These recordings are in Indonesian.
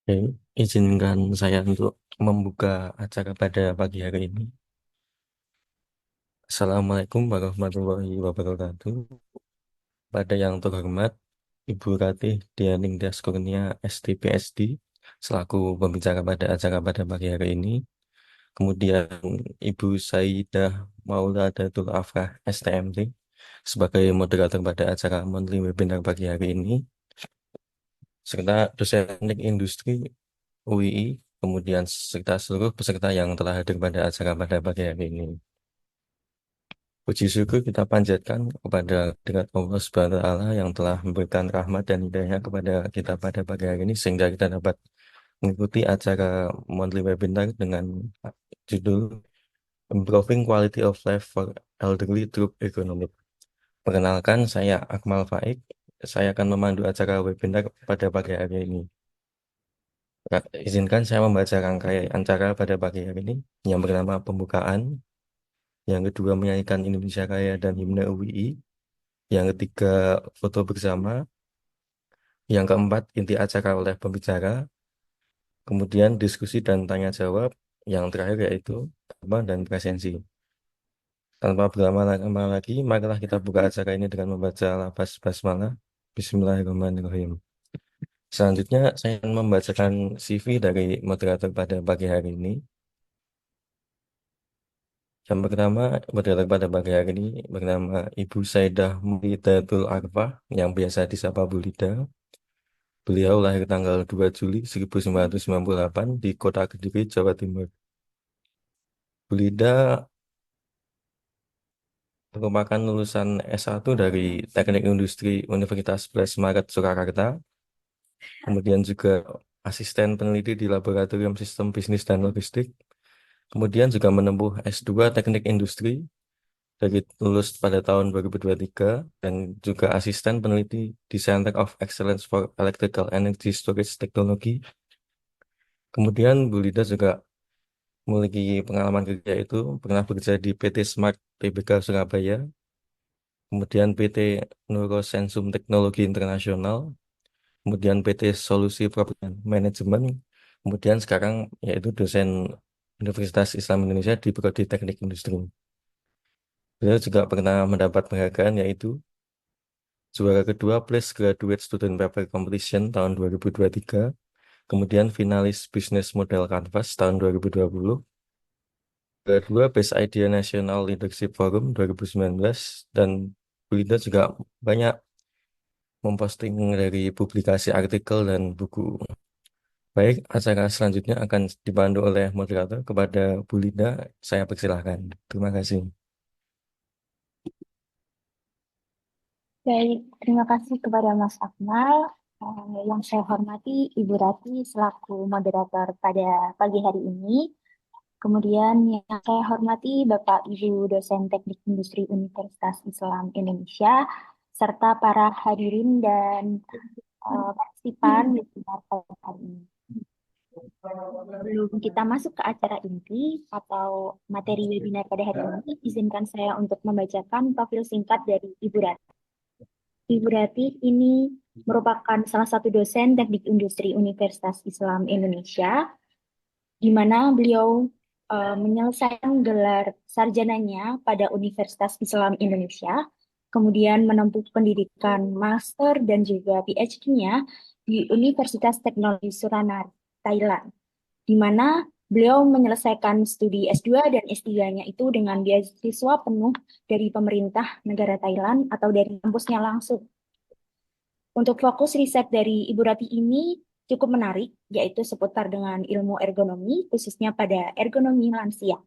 Oke, izinkan saya untuk membuka acara pada pagi hari ini. Assalamualaikum warahmatullahi wabarakatuh. Pada yang terhormat, Ibu Ratih Dianingtyas Kurnia, ST-PhD, selaku pembicara pada acara pada pagi hari ini. Kemudian Ibu Saidah Mauladatul Afrah, STMT, sebagai moderator pada acara monthly webinar pagi hari ini. Serta dosen teknik industri UII, kemudian serta seluruh peserta yang telah hadir pada acara pada pagi hari ini. Puji syukur kita panjatkan kepada hadirat Allah Subhanahu wa Ta'ala yang telah memberikan rahmat dan hidayah kepada kita pada pagi hari ini sehingga kita dapat mengikuti acara monthly webinar dengan judul Improving Quality of Life for Elderly Through Economic. Perkenalkan, saya Akmal Faik. Saya akan memandu acara webinar pada pagi hari ini. Izinkan saya membaca rangkaian acara pada pagi hari ini yang bernama pembukaan, yang kedua menyanyikan Indonesia Raya dan Himne UII, yang ketiga foto bersama, yang keempat inti acara oleh pembicara, kemudian diskusi dan tanya jawab, yang terakhir yaitu tema dan presensi. Tanpa berlama-lama lagi, marilah kita buka acara ini dengan membaca lafaz basmalah. Bismillahirrahmanirrahim. Selanjutnya, saya akan membacakan CV dari moderator pada pagi hari ini. Yang pertama, moderator pada pagi hari ini bernama Ibu Saidah Mulidatul Arfah, yang biasa disapa Bu Lida. Beliau lahir tanggal 2 Juli 1998 di Kota Kediri, Jawa Timur. Bu Lida merupakan lulusan S1 dari Teknik Industri Universitas 11 Maret, Surakarta. Kemudian juga asisten peneliti di Laboratorium Sistem Bisnis dan Logistik. Kemudian juga menempuh S2 Teknik Industri dari lulus pada tahun 2023 dan juga asisten peneliti di Center of Excellence for Electrical Energy Storage Technology. Kemudian Bu Lida juga memiliki pengalaman kerja itu pernah bekerja di PT Smart Tbk Surabaya, kemudian PT Neurosensum Teknologi Internasional, kemudian PT Solusi Property Management, kemudian sekarang yaitu dosen Universitas Islam Indonesia di Prodi Teknik Industri. Beliau juga pernah mendapat penghargaan yaitu juara kedua Place Graduate Student Paper Competition tahun 2023, kemudian finalis Business Model Canvas tahun 2020, kedua Best Idea National Leadership Forum 2019, dan Bu Linda juga banyak memposting dari publikasi artikel dan buku. Baik, acara selanjutnya akan dipandu oleh moderator. Kepada Bu Linda, saya persilahkan. Terima kasih. Baik, terima kasih kepada Mas Akmal. Yang saya hormati Ibu Rati selaku moderator pada pagi hari ini. Kemudian yang saya hormati Bapak Ibu dosen Teknik Industri Universitas Islam Indonesia, serta para hadirin dan partisipan webinar pada hari ini. Sebelum kita masuk ke acara inti atau materi webinar pada hari ini, izinkan saya untuk membacakan profil singkat dari Ibu Rati. Ibu Rati ini merupakan salah satu dosen teknik industri Universitas Islam Indonesia, di mana beliau menyelesaikan gelar sarjananya pada Universitas Islam Indonesia, kemudian menempuh pendidikan master dan juga PhD-nya di Universitas Teknologi Suranare, Thailand, di mana beliau menyelesaikan studi S2 dan S3-nya itu dengan beasiswa penuh dari pemerintah negara Thailand atau dari kampusnya langsung. Untuk fokus riset dari Ibu Rati ini cukup menarik, yaitu seputar dengan ilmu ergonomi, khususnya pada ergonomi lansia.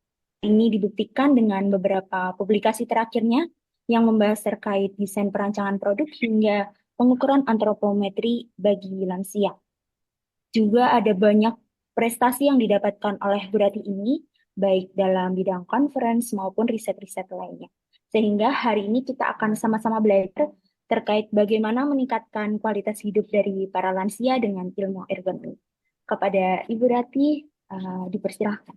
Ini dibuktikan dengan beberapa publikasi terakhirnya yang membahas terkait desain perancangan produk hingga pengukuran antropometri bagi lansia. Juga ada banyak prestasi yang didapatkan oleh Bu Rati ini, baik dalam bidang conference maupun riset-riset lainnya. Sehingga hari ini kita akan sama-sama belajar terkait bagaimana meningkatkan kualitas hidup dari para lansia dengan ilmu ergonomi. Kepada Ibu Rati, dipersilahkan.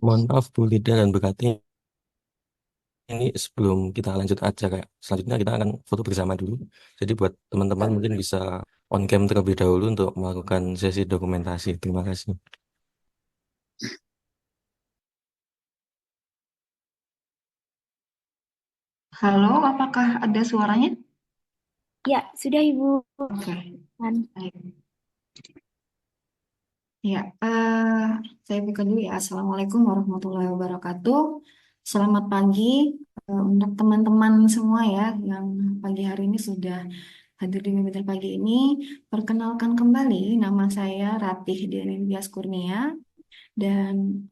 Mohon maaf Bu Lida dan Bu Kati, ini sebelum kita lanjut acara selanjutnya kita akan foto bersama dulu. Jadi buat teman-teman mungkin bisa on cam terlebih dahulu untuk melakukan sesi dokumentasi. Terima kasih. Halo, apakah ada suaranya? Ya, sudah Ibu. Oke, Kan. baik. Ya, saya buka dulu ya. Assalamualaikum warahmatullahi wabarakatuh. Selamat pagi untuk teman-teman semua ya yang pagi hari ini sudah hadir di webinar pagi ini. Perkenalkan kembali, nama saya Ratih Dian Bias Kurnia dan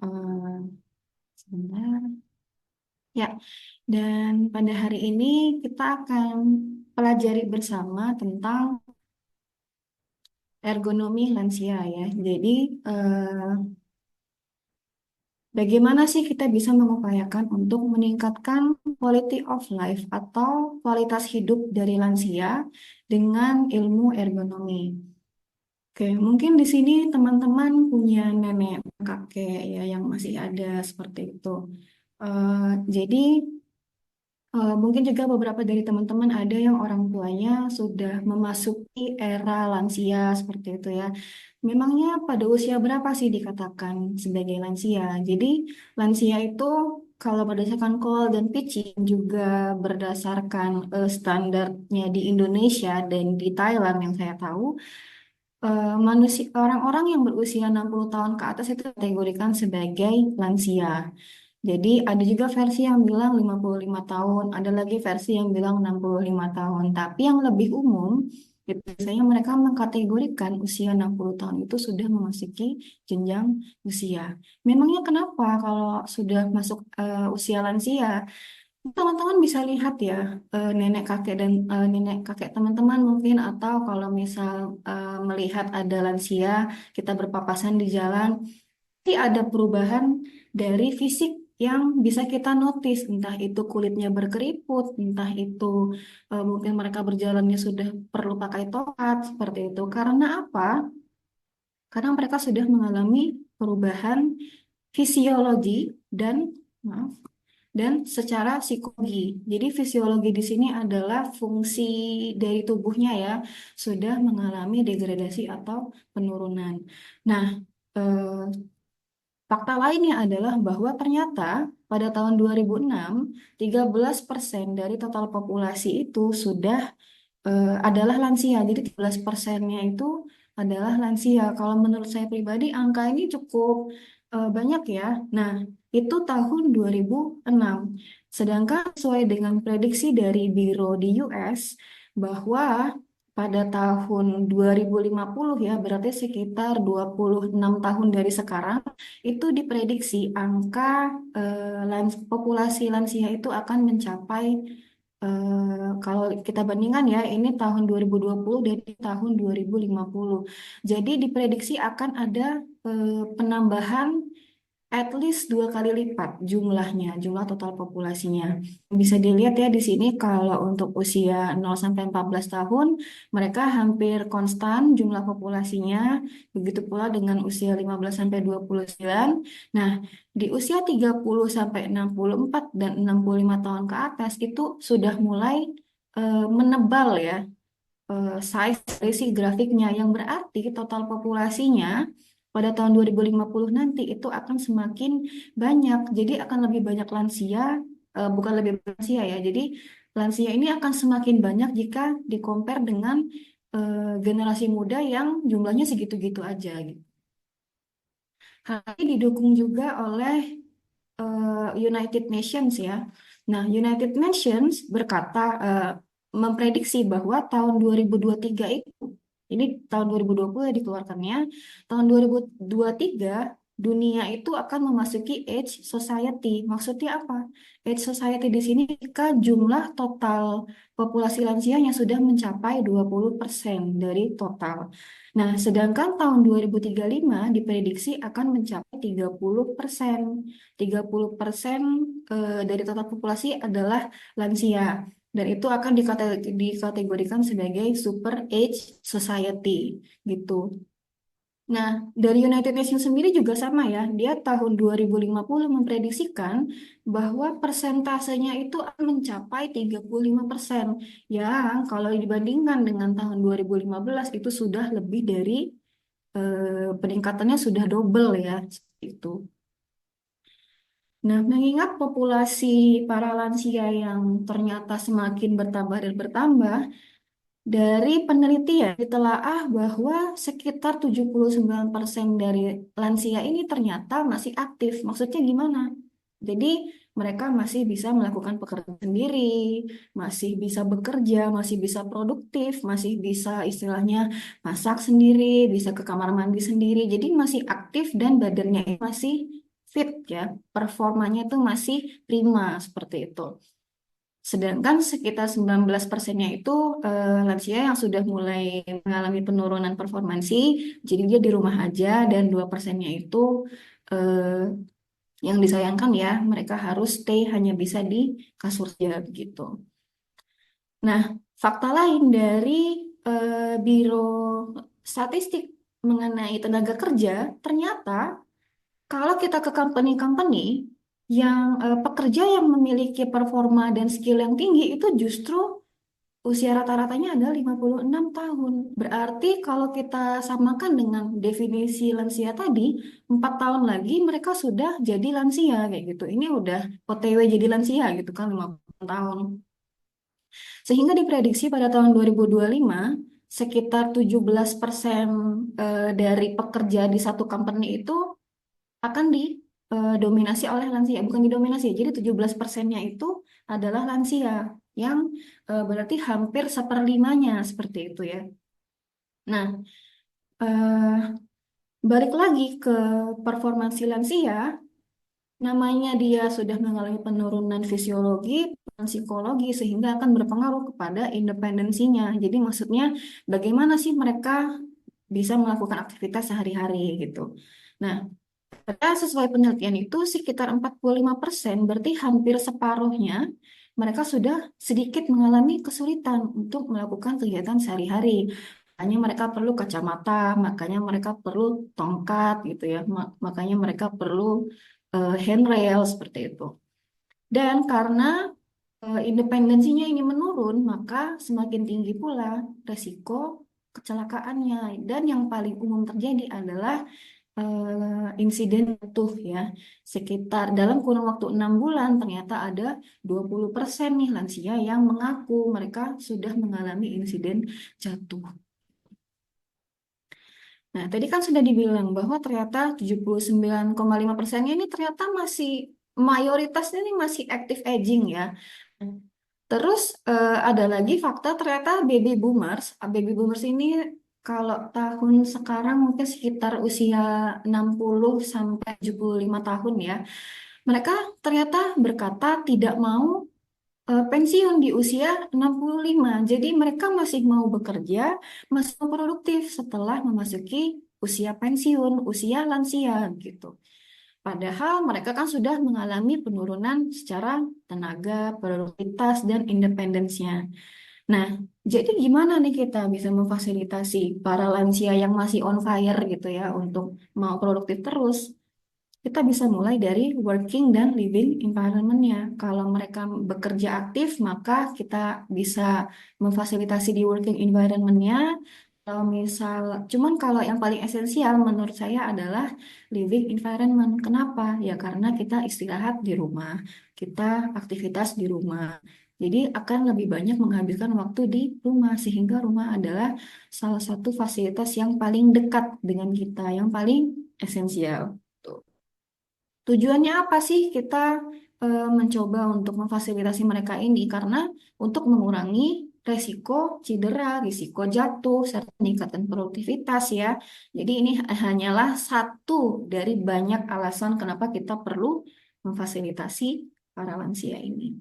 sebentar. Ya, dan pada hari ini kita akan pelajari bersama tentang ergonomi lansia ya. Jadi eh, bagaimana sih kita bisa mengupayakan untuk meningkatkan quality of life atau kualitas hidup dari lansia dengan ilmu ergonomi? Oke, mungkin di sini teman-teman punya nenek kakek ya yang masih ada seperti itu. Eh, jadi mungkin juga beberapa dari teman-teman ada yang orang tuanya sudah memasuki era lansia seperti itu ya. Memangnya pada usia berapa sih dikatakan sebagai lansia? Jadi lansia itu kalau berdasarkan KOL dan pitching juga berdasarkan standarnya di Indonesia dan di Thailand yang saya tahu, manusia orang-orang yang berusia 60 tahun ke atas itu kategorikan sebagai lansia. Jadi ada juga versi yang bilang 55 tahun, ada lagi versi yang bilang 65 tahun. Tapi yang lebih umum, itu biasanya mereka mengkategorikan usia 60 tahun itu sudah memasuki jenjang usia. Memangnya kenapa kalau sudah masuk usia lansia? Teman-teman bisa lihat ya, nenek kakek dan nenek kakek teman-teman mungkin, atau kalau misal melihat ada lansia, kita berpapasan di jalan, pasti ada perubahan dari fisik yang bisa kita notice, entah itu kulitnya berkeriput, entah itu mungkin mereka berjalannya sudah perlu pakai tongkat, seperti itu. Karena apa? Karena mereka sudah mengalami perubahan fisiologi dan maaf, dan secara psikologi. Jadi fisiologi di sini adalah fungsi dari tubuhnya ya, sudah mengalami degradasi atau penurunan. Nah, eh, fakta lainnya adalah bahwa ternyata pada tahun 2006, 13% dari total populasi itu sudah adalah lansia. Jadi 13%-nya itu adalah lansia. Kalau menurut saya pribadi, angka ini cukup banyak ya. Nah, itu tahun 2006. Sedangkan sesuai dengan prediksi dari Biro di US, bahwa pada tahun 2050 ya, berarti sekitar 26 tahun dari sekarang, itu diprediksi angka populasi lansia itu akan mencapai kalau kita bandingkan ya, ini tahun 2020 dari tahun 2050. Jadi diprediksi akan ada penambahan at least 2 kali lipat jumlahnya, jumlah total populasinya. Bisa dilihat ya di sini kalau untuk usia 0 sampai 14 tahun, mereka hampir konstan jumlah populasinya, begitu pula dengan usia 15 sampai 29. Nah, di usia 30 sampai 64 dan 65 tahun ke atas itu sudah mulai menebal ya size dari si grafiknya yang berarti total populasinya pada tahun 2050 nanti itu akan semakin banyak. Jadi akan lebih banyak lansia, bukan lebih banyak lansia ya. Jadi lansia ini akan semakin banyak jika compare dengan generasi muda yang jumlahnya segitu-gitu aja gitu. Hal ini didukung juga oleh United Nations ya. Nah, United Nations berkata memprediksi bahwa tahun 2023 itu, ini tahun 2020 ya dikeluarkannya, tahun 2023 dunia itu akan memasuki age society. Maksudnya apa? Age society di sini jika jumlah total populasi lansianya sudah mencapai 20% dari total. Nah, sedangkan tahun 2035 diprediksi akan mencapai 30%. 30% dari total populasi adalah lansia. Dan itu akan dikategorikan sebagai super age society gitu. Nah, dari United Nations sendiri juga sama ya. Dia tahun 2050 memprediksikan bahwa persentasenya itu akan mencapai 35%. Yang kalau dibandingkan dengan tahun 2015 itu sudah lebih dari peningkatannya sudah double ya. Seperti itu. Nah, mengingat populasi para lansia yang ternyata semakin bertambah dan bertambah, dari penelitian ditelaah bahwa sekitar 79% dari lansia ini ternyata masih aktif. Maksudnya gimana? Jadi mereka masih bisa melakukan pekerjaan sendiri, masih bisa bekerja, masih bisa produktif, masih bisa istilahnya masak sendiri, bisa ke kamar mandi sendiri. Jadi masih aktif dan badannya masih fit ya. Performanya itu masih prima seperti itu. Sedangkan sekitar 19%-nya itu lansia yang sudah mulai mengalami penurunan performansi, jadi dia di rumah aja, dan 2%-nya itu eh, yang disayangkan ya, mereka harus stay hanya bisa di kasur saja begitu. Nah, fakta lain dari Biro Statistik mengenai tenaga kerja, ternyata kalau kita ke company-company yang pekerja yang memiliki performa dan skill yang tinggi itu justru usia rata-ratanya ada 56 tahun. Berarti kalau kita samakan dengan definisi lansia tadi, 4 tahun lagi mereka sudah jadi lansia kayak gitu. Ini udah OTW jadi lansia gitu kan 50 tahun. Sehingga diprediksi pada tahun 2025 sekitar 17% dari pekerja di satu company itu akan didominasi oleh lansia, bukan didominasi. Jadi 17%-nya itu adalah lansia yang berarti hampir seperlimanya seperti itu ya. Nah, eh, balik lagi ke performansi lansia, namanya dia sudah mengalami penurunan fisiologi dan psikologi sehingga akan berpengaruh kepada independensinya. Jadi maksudnya bagaimana sih mereka bisa melakukan aktivitas sehari-hari gitu. Nah, karena sesuai penelitian itu sekitar 45%, berarti hampir separuhnya mereka sudah sedikit mengalami kesulitan untuk melakukan kegiatan sehari-hari. Makanya mereka perlu kacamata, makanya mereka perlu tongkat gitu ya, makanya mereka perlu handrail seperti itu. Dan karena independensinya ini menurun, maka semakin tinggi pula resiko kecelakaannya. Dan yang paling umum terjadi adalah insiden jatuh ya. Sekitar dalam kurun waktu 6 bulan ternyata ada 20% nih lansia yang mengaku mereka sudah mengalami insiden jatuh. Nah, tadi kan sudah dibilang bahwa ternyata 79,5%-nya ini ternyata masih mayoritasnya ini masih active aging ya. Terus ada lagi fakta ternyata baby boomers ini kalau tahun sekarang mungkin sekitar usia 60 sampai 75 tahun ya. Mereka ternyata berkata tidak mau pensiun di usia 65. Jadi mereka masih mau bekerja, masih mau produktif setelah memasuki usia pensiun, usia lansia gitu. Padahal mereka kan sudah mengalami penurunan secara tenaga, produktivitas, dan independensinya. Nah, jadi gimana nih kita bisa memfasilitasi para lansia yang masih on fire gitu ya untuk mau produktif terus? Kita bisa mulai dari working dan living environment-nya. Kalau mereka bekerja aktif, maka kita bisa memfasilitasi di working environment-nya. Kalau misal, cuman kalau yang paling esensial menurut saya adalah living environment. Kenapa? Ya karena kita istirahat di rumah, kita aktivitas di rumah. Jadi akan lebih banyak menghabiskan waktu di rumah, sehingga rumah adalah salah satu fasilitas yang paling dekat dengan kita, yang paling esensial. Tuh. Tujuannya apa sih kita mencoba untuk memfasilitasi mereka ini? Karena untuk mengurangi resiko cedera, risiko jatuh, serta meningkatkan produktivitas ya. Jadi ini hanyalah satu dari banyak alasan kenapa kita perlu memfasilitasi para lansia ini.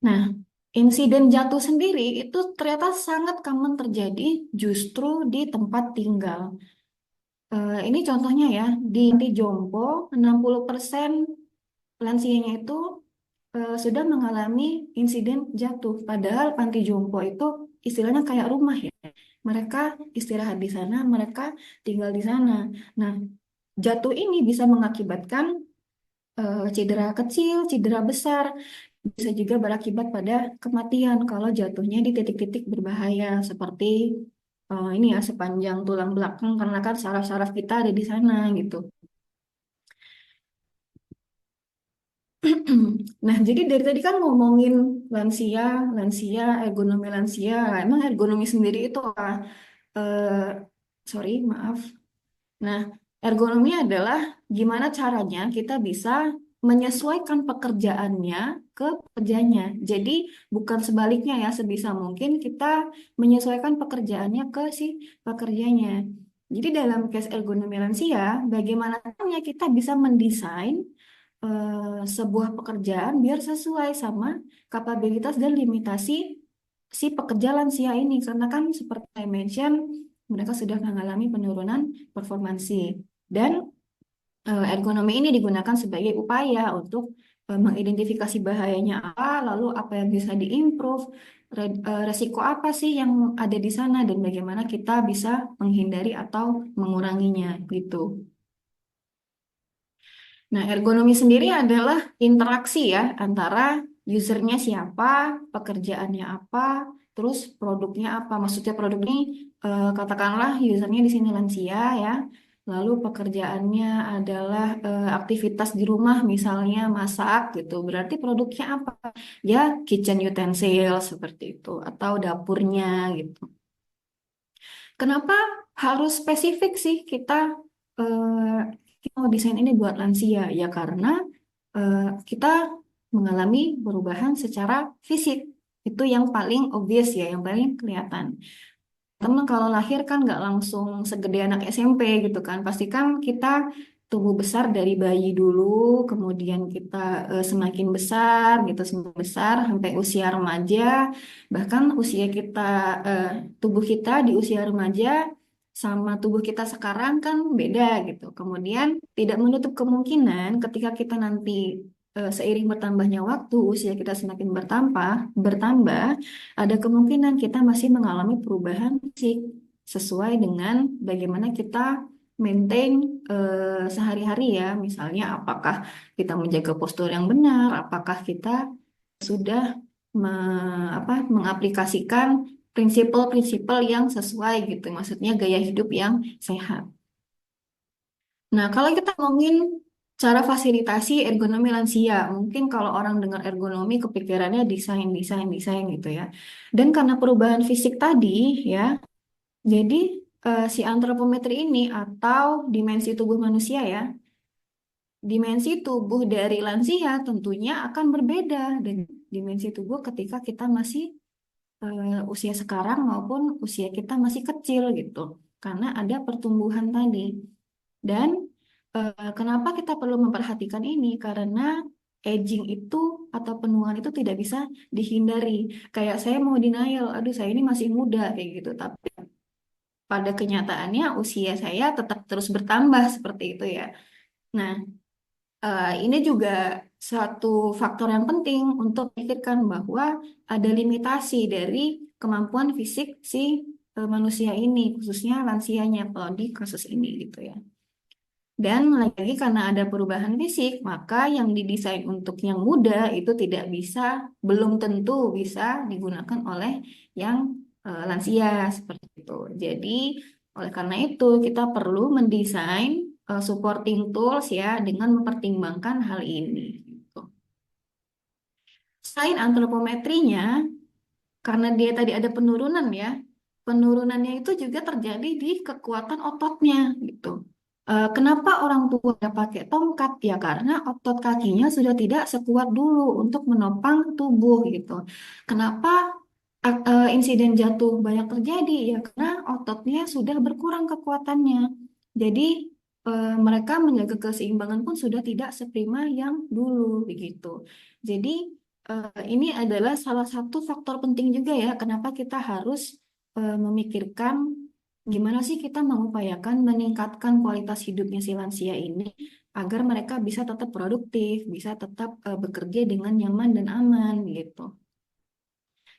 Nah, insiden jatuh sendiri itu ternyata sangat common terjadi justru di tempat tinggal. Ini contohnya ya, di Panti Jompo 60% lansianya itu sudah mengalami insiden jatuh. Padahal Panti Jompo itu istilahnya kayak rumah ya. mereka istirahat di sana, mereka tinggal di sana. Nah, jatuh ini bisa mengakibatkan cedera kecil, cedera besar, bisa juga berakibat pada kematian kalau jatuhnya di titik-titik berbahaya seperti ini ya sepanjang tulang belakang karena kan saraf-saraf kita ada di sana gitu. Nah, jadi dari tadi kan ngomongin lansia, lansia, ergonomi lansia. Emang ergonomi sendiri itu apa? Eh, sorry, maaf. Nah, ergonomi adalah gimana caranya kita bisa menyesuaikan pekerjaannya ke pekerjaannya. Jadi bukan sebaliknya ya, sebisa mungkin kita menyesuaikan pekerjaannya ke si pekerjanya. Jadi dalam case ergonomi lansia, bagaimana caranya kita bisa mendesain sebuah pekerjaan biar sesuai sama kapabilitas dan limitasi si pekerja lansia ini. Karena kan seperti saya mention, mereka sudah mengalami penurunan performansi. Dan ergonomi ini digunakan sebagai upaya untuk mengidentifikasi bahayanya apa, lalu apa yang bisa diimprove, resiko apa sih yang ada di sana, dan bagaimana kita bisa menghindari atau menguranginya gitu. Nah, ergonomi sendiri adalah interaksi ya antara usernya siapa, pekerjaannya apa, terus produknya apa. Maksudnya produk ini katakanlah usernya di sini lansia ya. Lalu pekerjaannya adalah aktivitas di rumah misalnya masak gitu. Berarti produknya apa? Ya kitchen utensil seperti itu atau dapurnya gitu. Kenapa harus spesifik sih kita mau desain ini buat lansia? Ya karena eh, kita mengalami perubahan secara fisik. Itu yang paling obvious ya, yang paling kelihatan. Temen kalau lahir kan nggak langsung segede anak SMP gitu kan. Pasti kan kita tumbuh besar dari bayi dulu, kemudian kita semakin besar gitu, semakin besar sampai usia remaja. Bahkan usia kita, eh, tubuh kita di usia remaja sama tubuh kita sekarang kan beda gitu. Kemudian tidak menutup kemungkinan ketika kita nanti seiring bertambahnya waktu, usia kita semakin bertambah, ada kemungkinan kita masih mengalami perubahan fisik sesuai dengan bagaimana kita maintain sehari-hari ya. Misalnya apakah kita menjaga postur yang benar, apakah kita sudah mengaplikasikan prinsip-prinsip yang sesuai gitu. Maksudnya gaya hidup yang sehat. Nah, kalau kita ngomongin cara fasilitasi ergonomi lansia, mungkin kalau orang dengar ergonomi kepikirannya desain, desain, desain gitu ya. Dan karena perubahan fisik tadi ya, jadi si antropometri ini atau dimensi tubuh manusia ya, dimensi tubuh dari lansia tentunya akan berbeda dengan dimensi tubuh ketika kita masih usia sekarang maupun usia kita masih kecil gitu. Karena ada pertumbuhan tadi. Dan kenapa kita perlu memperhatikan ini? Karena aging itu atau penuaan itu tidak bisa dihindari. Kayak saya mau denial, aduh saya ini masih muda kayak gitu. Tapi pada kenyataannya usia saya tetap terus bertambah seperti itu ya. Nah, ini juga suatu faktor yang penting untuk pikirkan bahwa ada limitasi dari kemampuan fisik si manusia ini, khususnya lansianya kalau di kasus ini gitu ya. Dan lagi karena ada perubahan fisik, maka yang didesain untuk yang muda itu tidak bisa, belum tentu bisa digunakan oleh yang lansia seperti itu. Jadi, oleh karena itu kita perlu mendesain supporting tools ya dengan mempertimbangkan hal ini. Gitu. Selain antropometrinya, karena dia tadi ada penurunan ya, penurunannya itu juga terjadi di kekuatan ototnya gitu. Kenapa orang tua ada pakai tongkat? Ya karena otot kakinya sudah tidak sekuat dulu untuk menopang tubuh gitu. Kenapa insiden jatuh banyak terjadi? Ya karena ototnya sudah berkurang kekuatannya. Jadi mereka menjaga keseimbangan pun sudah tidak seprima yang dulu begitu. Jadi ini adalah salah satu faktor penting juga ya, kenapa kita harus memikirkan gimana sih kita mengupayakan meningkatkan kualitas hidupnya si lansia ini agar mereka bisa tetap produktif, bisa tetap bekerja dengan nyaman dan aman gitu.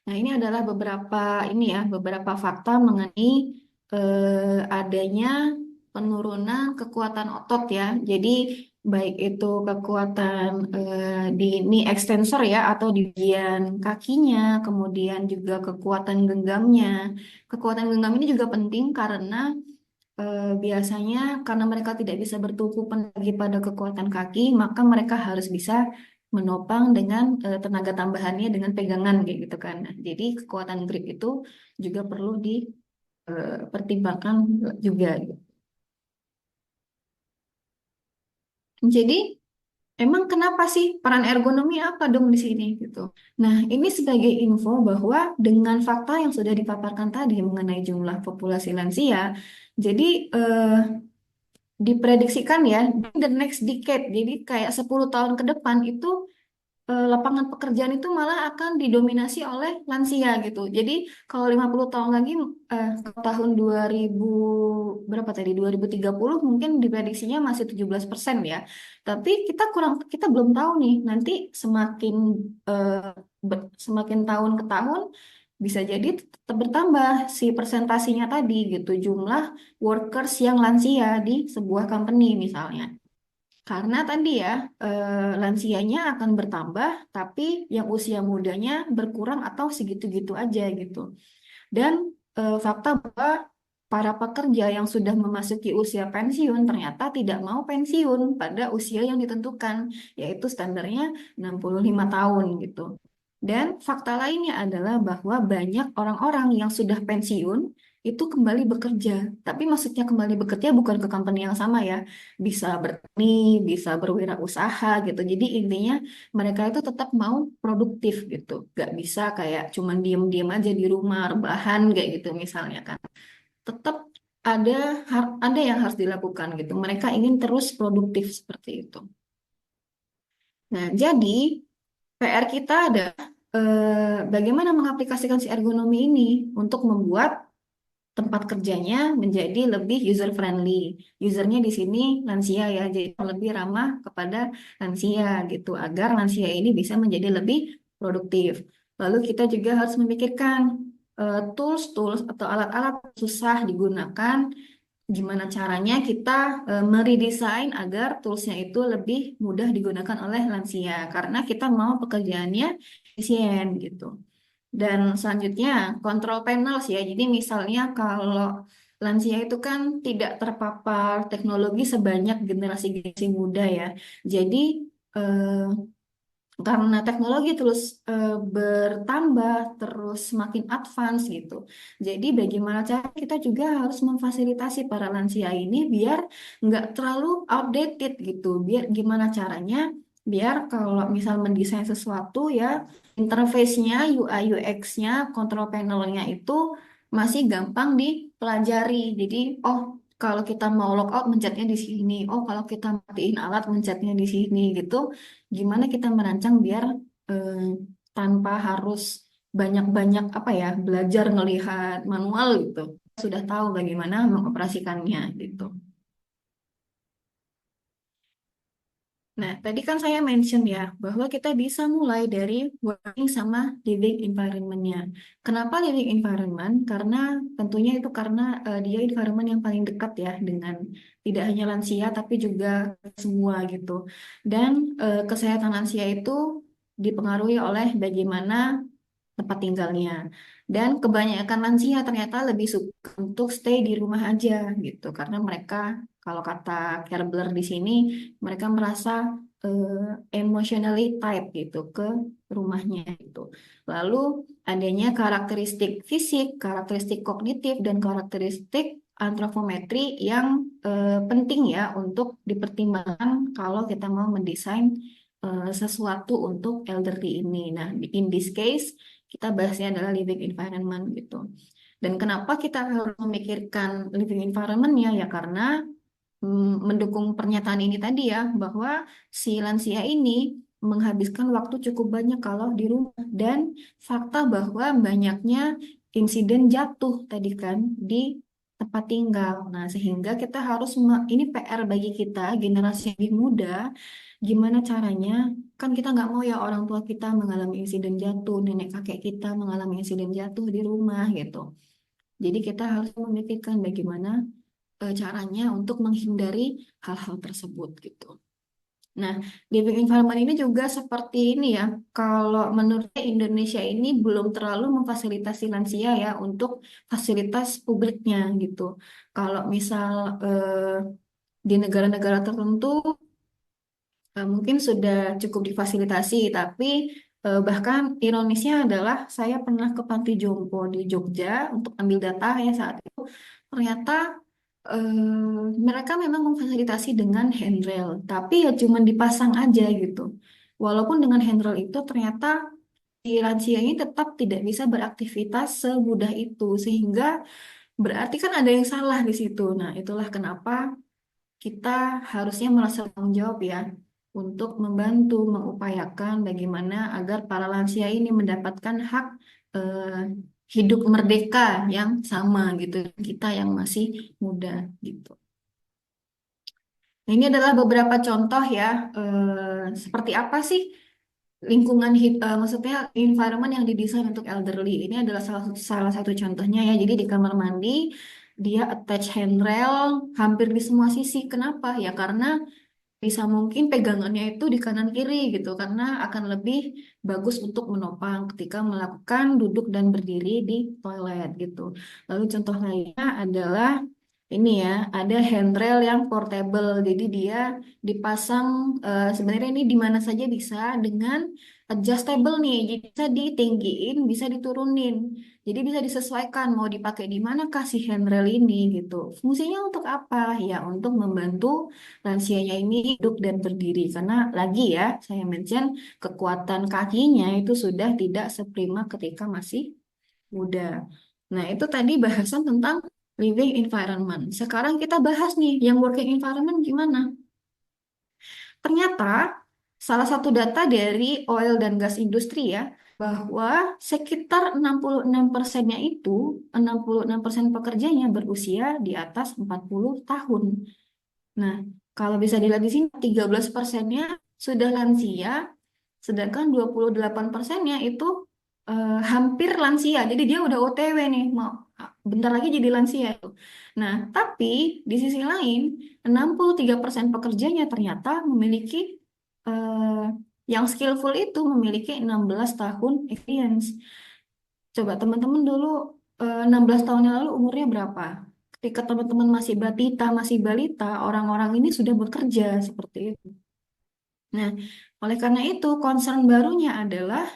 Nah, ini adalah beberapa fakta mengenai adanya penurunan kekuatan otot ya. Jadi baik itu kekuatan di knee extensor ya atau di bagian kakinya, kemudian juga kekuatan genggamnya. Kekuatan genggam ini juga penting karena biasanya karena mereka tidak bisa bertumpu lagi pada kekuatan kaki, maka mereka harus bisa menopang dengan tenaga tambahannya dengan pegangan kayak gitu kan. Nah, jadi kekuatan grip itu juga perlu dipertimbangkan juga, gitu. Jadi emang kenapa sih peran ergonomi apa dong di sini gitu? Nah, ini sebagai info bahwa dengan fakta yang sudah dipaparkan tadi mengenai jumlah populasi lansia, jadi eh, diprediksikan ya in the next decade, jadi kayak 10 tahun ke depan itu lapangan pekerjaan itu malah akan didominasi oleh lansia gitu. Jadi kalau 50 tahun lagi tahun 2000 berapa tadi 2030 mungkin diprediksinya masih 17% ya. Tapi kita belum tahu nih nanti semakin semakin tahun ke tahun bisa jadi tetap bertambah si persentasinya tadi gitu jumlah workers yang lansia di sebuah company misalnya. Karena tadi ya, lansianya akan bertambah, tapi yang usia mudanya berkurang atau segitu-gitu aja gitu. Dan fakta bahwa para pekerja yang sudah memasuki usia pensiun ternyata tidak mau pensiun pada usia yang ditentukan, yaitu standarnya 65 tahun gitu. Dan fakta lainnya adalah bahwa banyak orang-orang yang sudah pensiun itu kembali bekerja. Tapi maksudnya kembali bekerja bukan ke company yang sama ya. Bisa bertani, bisa berwirausaha gitu. Jadi intinya mereka itu tetap mau produktif gitu. Gak bisa kayak cuman diem-diem aja di rumah, rebahan kayak gitu misalnya kan. Tetap ada ada yang harus dilakukan gitu. Mereka ingin terus produktif seperti itu. Nah, jadi PR kita adalah bagaimana mengaplikasikan si ergonomi ini untuk membuat tempat kerjanya menjadi lebih user friendly. Usernya di sini lansia ya, jadi lebih ramah kepada lansia gitu, agar lansia ini bisa menjadi lebih produktif. Lalu kita juga harus memikirkan tools-tools atau alat-alat susah digunakan. Gimana caranya kita meredesain agar toolsnya itu lebih mudah digunakan oleh lansia, karena kita mau pekerjaannya efisien gitu. Dan selanjutnya kontrol panel sih ya. Jadi misalnya kalau lansia itu kan tidak terpapar teknologi sebanyak generasi-generasi muda ya. Jadi eh, karena teknologi terus bertambah, terus semakin advance gitu. Jadi bagaimana cara kita juga harus memfasilitasi para lansia ini biar nggak terlalu outdated gitu. Biar gimana caranya, biar kalau misal mendesain sesuatu ya, interface-nya, UI UX-nya, control panel-nya itu masih gampang dipelajari. Jadi, oh kalau kita mau logout mencetnya di sini, oh kalau kita matiin alat mencetnya di sini gitu. Gimana kita merancang biar eh, tanpa harus banyak-banyak apa ya belajar ngelihat manual gitu. Sudah tahu bagaimana mengoperasikannya gitu. Nah, tadi kan saya mention ya, bahwa kita bisa mulai dari working sama living environment-nya. Kenapa living environment? Karena tentunya itu karena dia environment yang paling dekat ya dengan tidak hanya lansia, tapi juga semua gitu. Dan kesehatan lansia itu dipengaruhi oleh bagaimana tempat tinggalnya. Dan kebanyakan lansia ternyata lebih suka untuk stay di rumah aja gitu, karena mereka kalau kata Kerbler di sini, mereka merasa emotionally tied gitu ke rumahnya gitu. Lalu adanya karakteristik fisik, karakteristik kognitif, dan karakteristik antropometri yang penting ya untuk dipertimbangkan kalau kita mau mendesain sesuatu untuk elderly ini. Nah, in this case kita bahasnya adalah living environment gitu. Dan kenapa kita harus memikirkan living environment-nya ya karena mendukung pernyataan ini tadi ya bahwa si lansia ini menghabiskan waktu cukup banyak kalau di rumah dan fakta bahwa banyaknya insiden jatuh tadi kan di tempat tinggal. Nah, sehingga kita harus ini PR bagi kita generasi yang lebih muda gimana caranya kan kita nggak mau ya orang tua kita mengalami insiden jatuh, nenek kakek kita mengalami insiden jatuh di rumah gitu. Jadi kita harus memikirkan bagaimana caranya untuk menghindari hal-hal tersebut gitu. Nah, living environment ini juga seperti ini ya. Kalau menurut saya, Indonesia ini belum terlalu memfasilitasi lansia ya untuk fasilitas publiknya gitu. Kalau misal di negara-negara tertentu mungkin sudah cukup difasilitasi, tapi bahkan ironisnya adalah saya pernah ke Panti Jompo di Jogja untuk ambil data ya saat itu. Ternyata mereka memang memfasilitasi dengan handrail, tapi ya cuman dipasang aja gitu. Walaupun dengan handrail itu ternyata si lansia ini tetap tidak bisa beraktivitas semudah itu, sehingga berarti kan ada yang salah di situ. Nah, itulah kenapa kita harusnya merasa tanggung jawab ya untuk membantu mengupayakan bagaimana agar para lansia ini mendapatkan hak eh, hidup merdeka yang sama gitu kita yang masih muda gitu. Nah, ini adalah beberapa contoh ya seperti apa sih maksudnya environment yang didesain untuk elderly. Ini adalah salah satu contohnya ya. Jadi di kamar mandi dia attach handrail hampir di semua sisi. Kenapa? Ya karena bisa mungkin pegangannya itu di kanan kiri gitu karena akan lebih bagus untuk menopang ketika melakukan duduk dan berdiri di toilet gitu. Lalu contoh lainnya adalah ini ya, ada handrail yang portable. Jadi dia dipasang sebenarnya ini di mana saja bisa dengan adjustable nih. Jadi bisa ditinggiin, bisa diturunin. Jadi bisa disesuaikan mau dipakai di mana kasih handrail ini gitu. Fungsinya untuk apa? Ya untuk membantu lansianya ini duduk dan berdiri karena lagi ya saya mention kekuatan kakinya itu sudah tidak seprima ketika masih muda. Nah, itu tadi bahasan tentang living environment. Sekarang kita bahas nih yang working environment gimana? Ternyata salah satu data dari oil dan gas industri ya bahwa sekitar 66%-nya itu 66% pekerjanya berusia di atas 40 tahun. Nah, kalau bisa dilihat di sini 13%-nya sudah lansia, sedangkan 28%-nya itu hampir lansia. Jadi dia udah OTW nih, mau bentar lagi jadi lansia itu. Nah, tapi di sisi lain 63% pekerjanya ternyata memiliki eh, yang skillful itu memiliki 16 tahun experience. Coba teman-teman dulu 16 tahun yang lalu umurnya berapa? Ketika teman-teman masih batita, masih balita, orang-orang ini sudah bekerja seperti itu. Nah, oleh karena itu, concern barunya adalah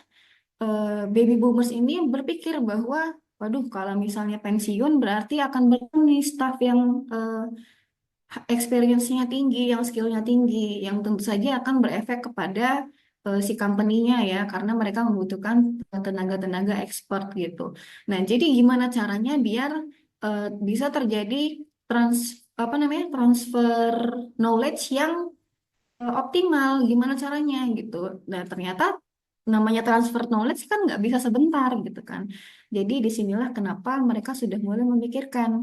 baby boomers ini berpikir bahwa, waduh, kalau misalnya pensiun berarti akan bertemu nih staff yang experience-nya tinggi, yang skill-nya tinggi, yang tentu saja akan berefek kepada si company-nya ya, karena mereka membutuhkan tenaga-tenaga expert gitu. Nah, jadi gimana caranya biar bisa terjadi apa namanya transfer knowledge yang optimal, gimana caranya gitu. Nah, ternyata namanya transfer knowledge kan nggak bisa sebentar gitu kan. Jadi disinilah kenapa mereka sudah mulai memikirkan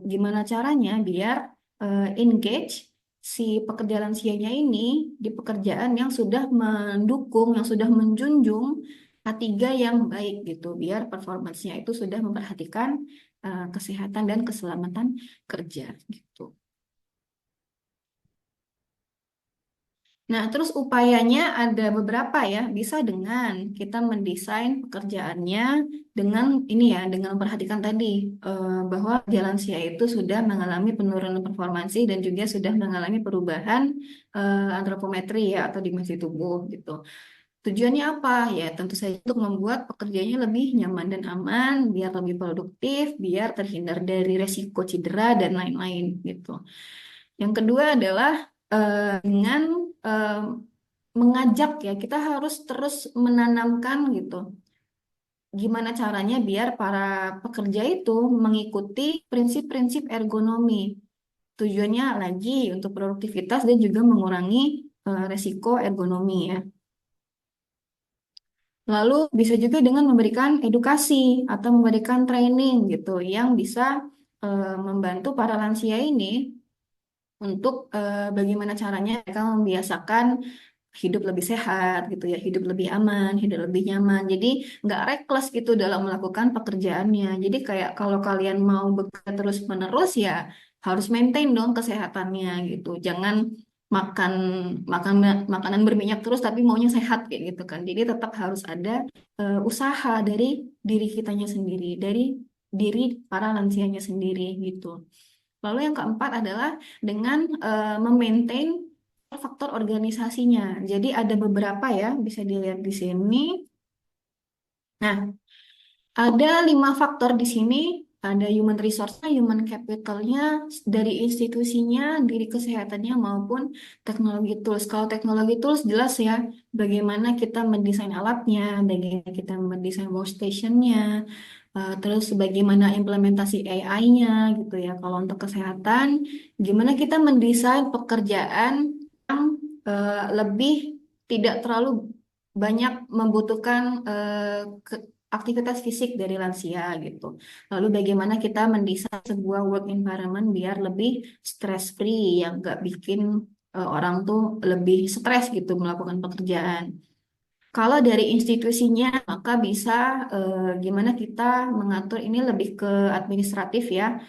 gimana caranya biar engage si pekerja lansianya ini di pekerjaan yang sudah mendukung, yang sudah menjunjung K3 yang baik gitu, biar performancenya itu sudah memperhatikan kesehatan dan keselamatan kerja gitu. Nah, terus upayanya ada beberapa ya. Bisa dengan kita mendesain pekerjaannya dengan ini ya, dengan memperhatikan tadi bahwa jalan lansia itu sudah mengalami penurunan performansi dan juga sudah mengalami perubahan antropometri ya atau dimensi tubuh gitu. Tujuannya apa? Ya, tentu saja untuk membuat pekerjaannya lebih nyaman dan aman, biar lebih produktif, biar terhindar dari resiko cedera dan lain-lain gitu. Yang kedua adalah dengan eh, mengajak ya, kita harus terus menanamkan gitu. Gimana caranya biar para pekerja itu mengikuti prinsip-prinsip ergonomi. Tujuannya lagi untuk produktivitas dan juga mengurangi resiko ergonomi ya. Lalu bisa juga dengan memberikan edukasi atau memberikan training gitu yang bisa membantu para lansia ini untuk bagaimana caranya mereka membiasakan hidup lebih sehat gitu ya, hidup lebih aman, hidup lebih nyaman. Jadi nggak reckless gitu dalam melakukan pekerjaannya. Jadi kayak kalau kalian mau bekerja terus-menerus ya harus maintain dong kesehatannya gitu. Jangan makan makan makanan berminyak terus tapi maunya sehat kayak gitu kan. Jadi tetap harus ada usaha dari diri kitanya sendiri, dari diri para lansianya sendiri gitu. Lalu yang keempat adalah dengan memaintain faktor organisasinya. Jadi ada beberapa ya, bisa dilihat di sini. Nah, ada 5 faktor di sini. Ada human resource-nya, human capital-nya, dari institusinya, diri kesehatannya, maupun teknologi tools. Kalau teknologi tools jelas ya, bagaimana kita mendesain alatnya, bagaimana kita mendesain workstation-nya, terus bagaimana implementasi AI-nya gitu ya. Kalau untuk kesehatan, gimana kita mendesain pekerjaan yang lebih tidak terlalu banyak membutuhkan aktivitas fisik dari lansia gitu. Lalu bagaimana kita mendesain sebuah work environment biar lebih stress free yang nggak bikin orang tuh lebih stres gitu melakukan pekerjaan. Kalau dari institusinya, maka bisa gimana kita mengatur ini lebih ke administratif ya.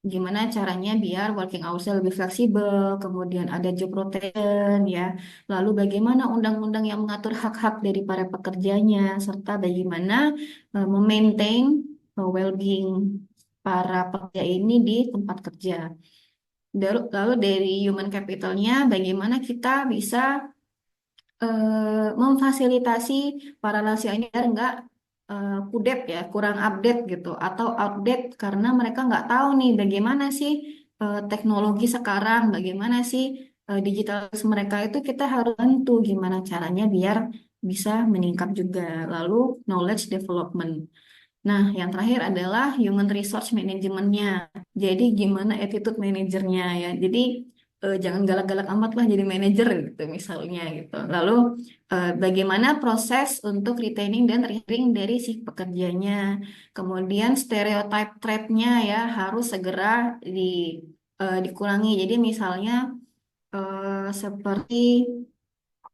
Gimana caranya biar working hours-nya lebih fleksibel, kemudian ada job rotation ya. Lalu bagaimana undang-undang yang mengatur hak-hak dari para pekerjanya, serta bagaimana memaintain well-being para pekerja ini di tempat kerja. Lalu dari human capital-nya, bagaimana kita bisa memfasilitasi para lansia ini biar nggak kudet ya, kurang update gitu, atau outdate karena mereka nggak tahu nih bagaimana sih teknologi sekarang, bagaimana sih digitalitas mereka itu kita harus bantu gimana caranya biar bisa meningkat juga. Lalu knowledge development. Nah, yang terakhir adalah human resource manajemennya. Jadi gimana attitude manajernya ya. Jadi jangan galak-galak amat lah jadi manajer gitu misalnya gitu. Lalu bagaimana proses untuk retaining dan rehiring dari si pekerjanya. Kemudian stereotype trait-nya ya harus segera dikurangi. Jadi misalnya seperti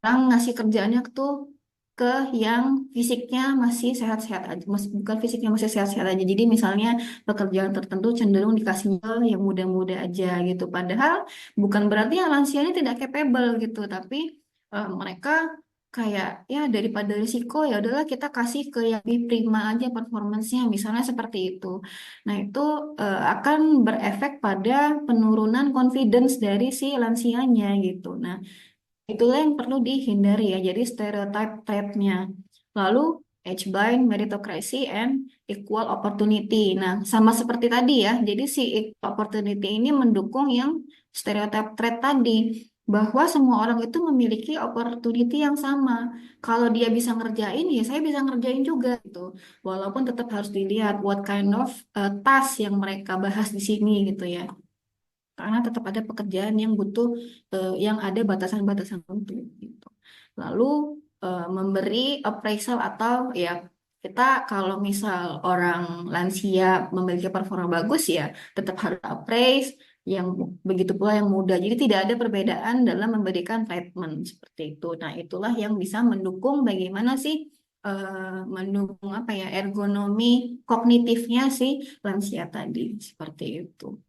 orang ngasih kerjaannya tuh ke yang fisiknya masih sehat-sehat aja, bukan fisiknya masih sehat-sehat aja. Jadi misalnya pekerjaan tertentu cenderung dikasih yang muda-muda aja gitu. Padahal bukan berarti yang lansia ini tidak capable gitu, tapi mereka kayak ya daripada risiko ya udahlah kita kasih ke yang lebih prima aja performancenya, misalnya seperti itu. Nah itu akan berefek pada penurunan confidence dari si lansianya gitu. Nah itulah yang perlu dihindari ya, jadi stereotype trait-nya. Lalu age-bind, meritocracy, and equal opportunity. Nah, sama seperti tadi ya, jadi si equal opportunity ini mendukung yang stereotype trait tadi, bahwa semua orang itu memiliki opportunity yang sama. Kalau dia bisa ngerjain, ya saya bisa ngerjain juga gitu. Walaupun tetap harus dilihat what kind of task yang mereka bahas di sini gitu ya, karena tetap ada pekerjaan yang butuh yang ada batasan-batasan tertentu gitu. Lalu memberi appraisal atau ya kita kalau misal orang lansia memiliki performa bagus ya tetap harus appraise yang begitu pula yang muda. Jadi tidak ada perbedaan dalam memberikan treatment seperti itu. Nah, itulah yang bisa mendukung bagaimana sih mendukung apa ya ergonomi kognitifnya si lansia tadi seperti itu.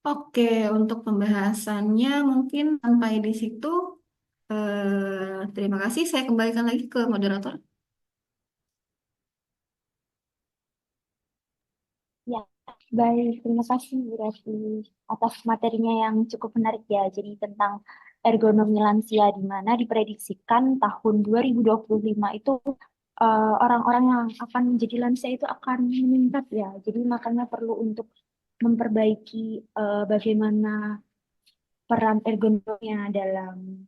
Oke, untuk pembahasannya mungkin sampai di situ. Terima kasih. Saya kembalikan lagi ke moderator. Ya, baik. Terima kasih Bu Rati atas materinya yang cukup menarik ya. Jadi tentang ergonomi lansia di mana diprediksikan tahun 2025 itu orang-orang yang akan menjadi lansia itu akan meningkat ya. Jadi makanya perlu untuk memperbaiki bagaimana peran ergonominya dalam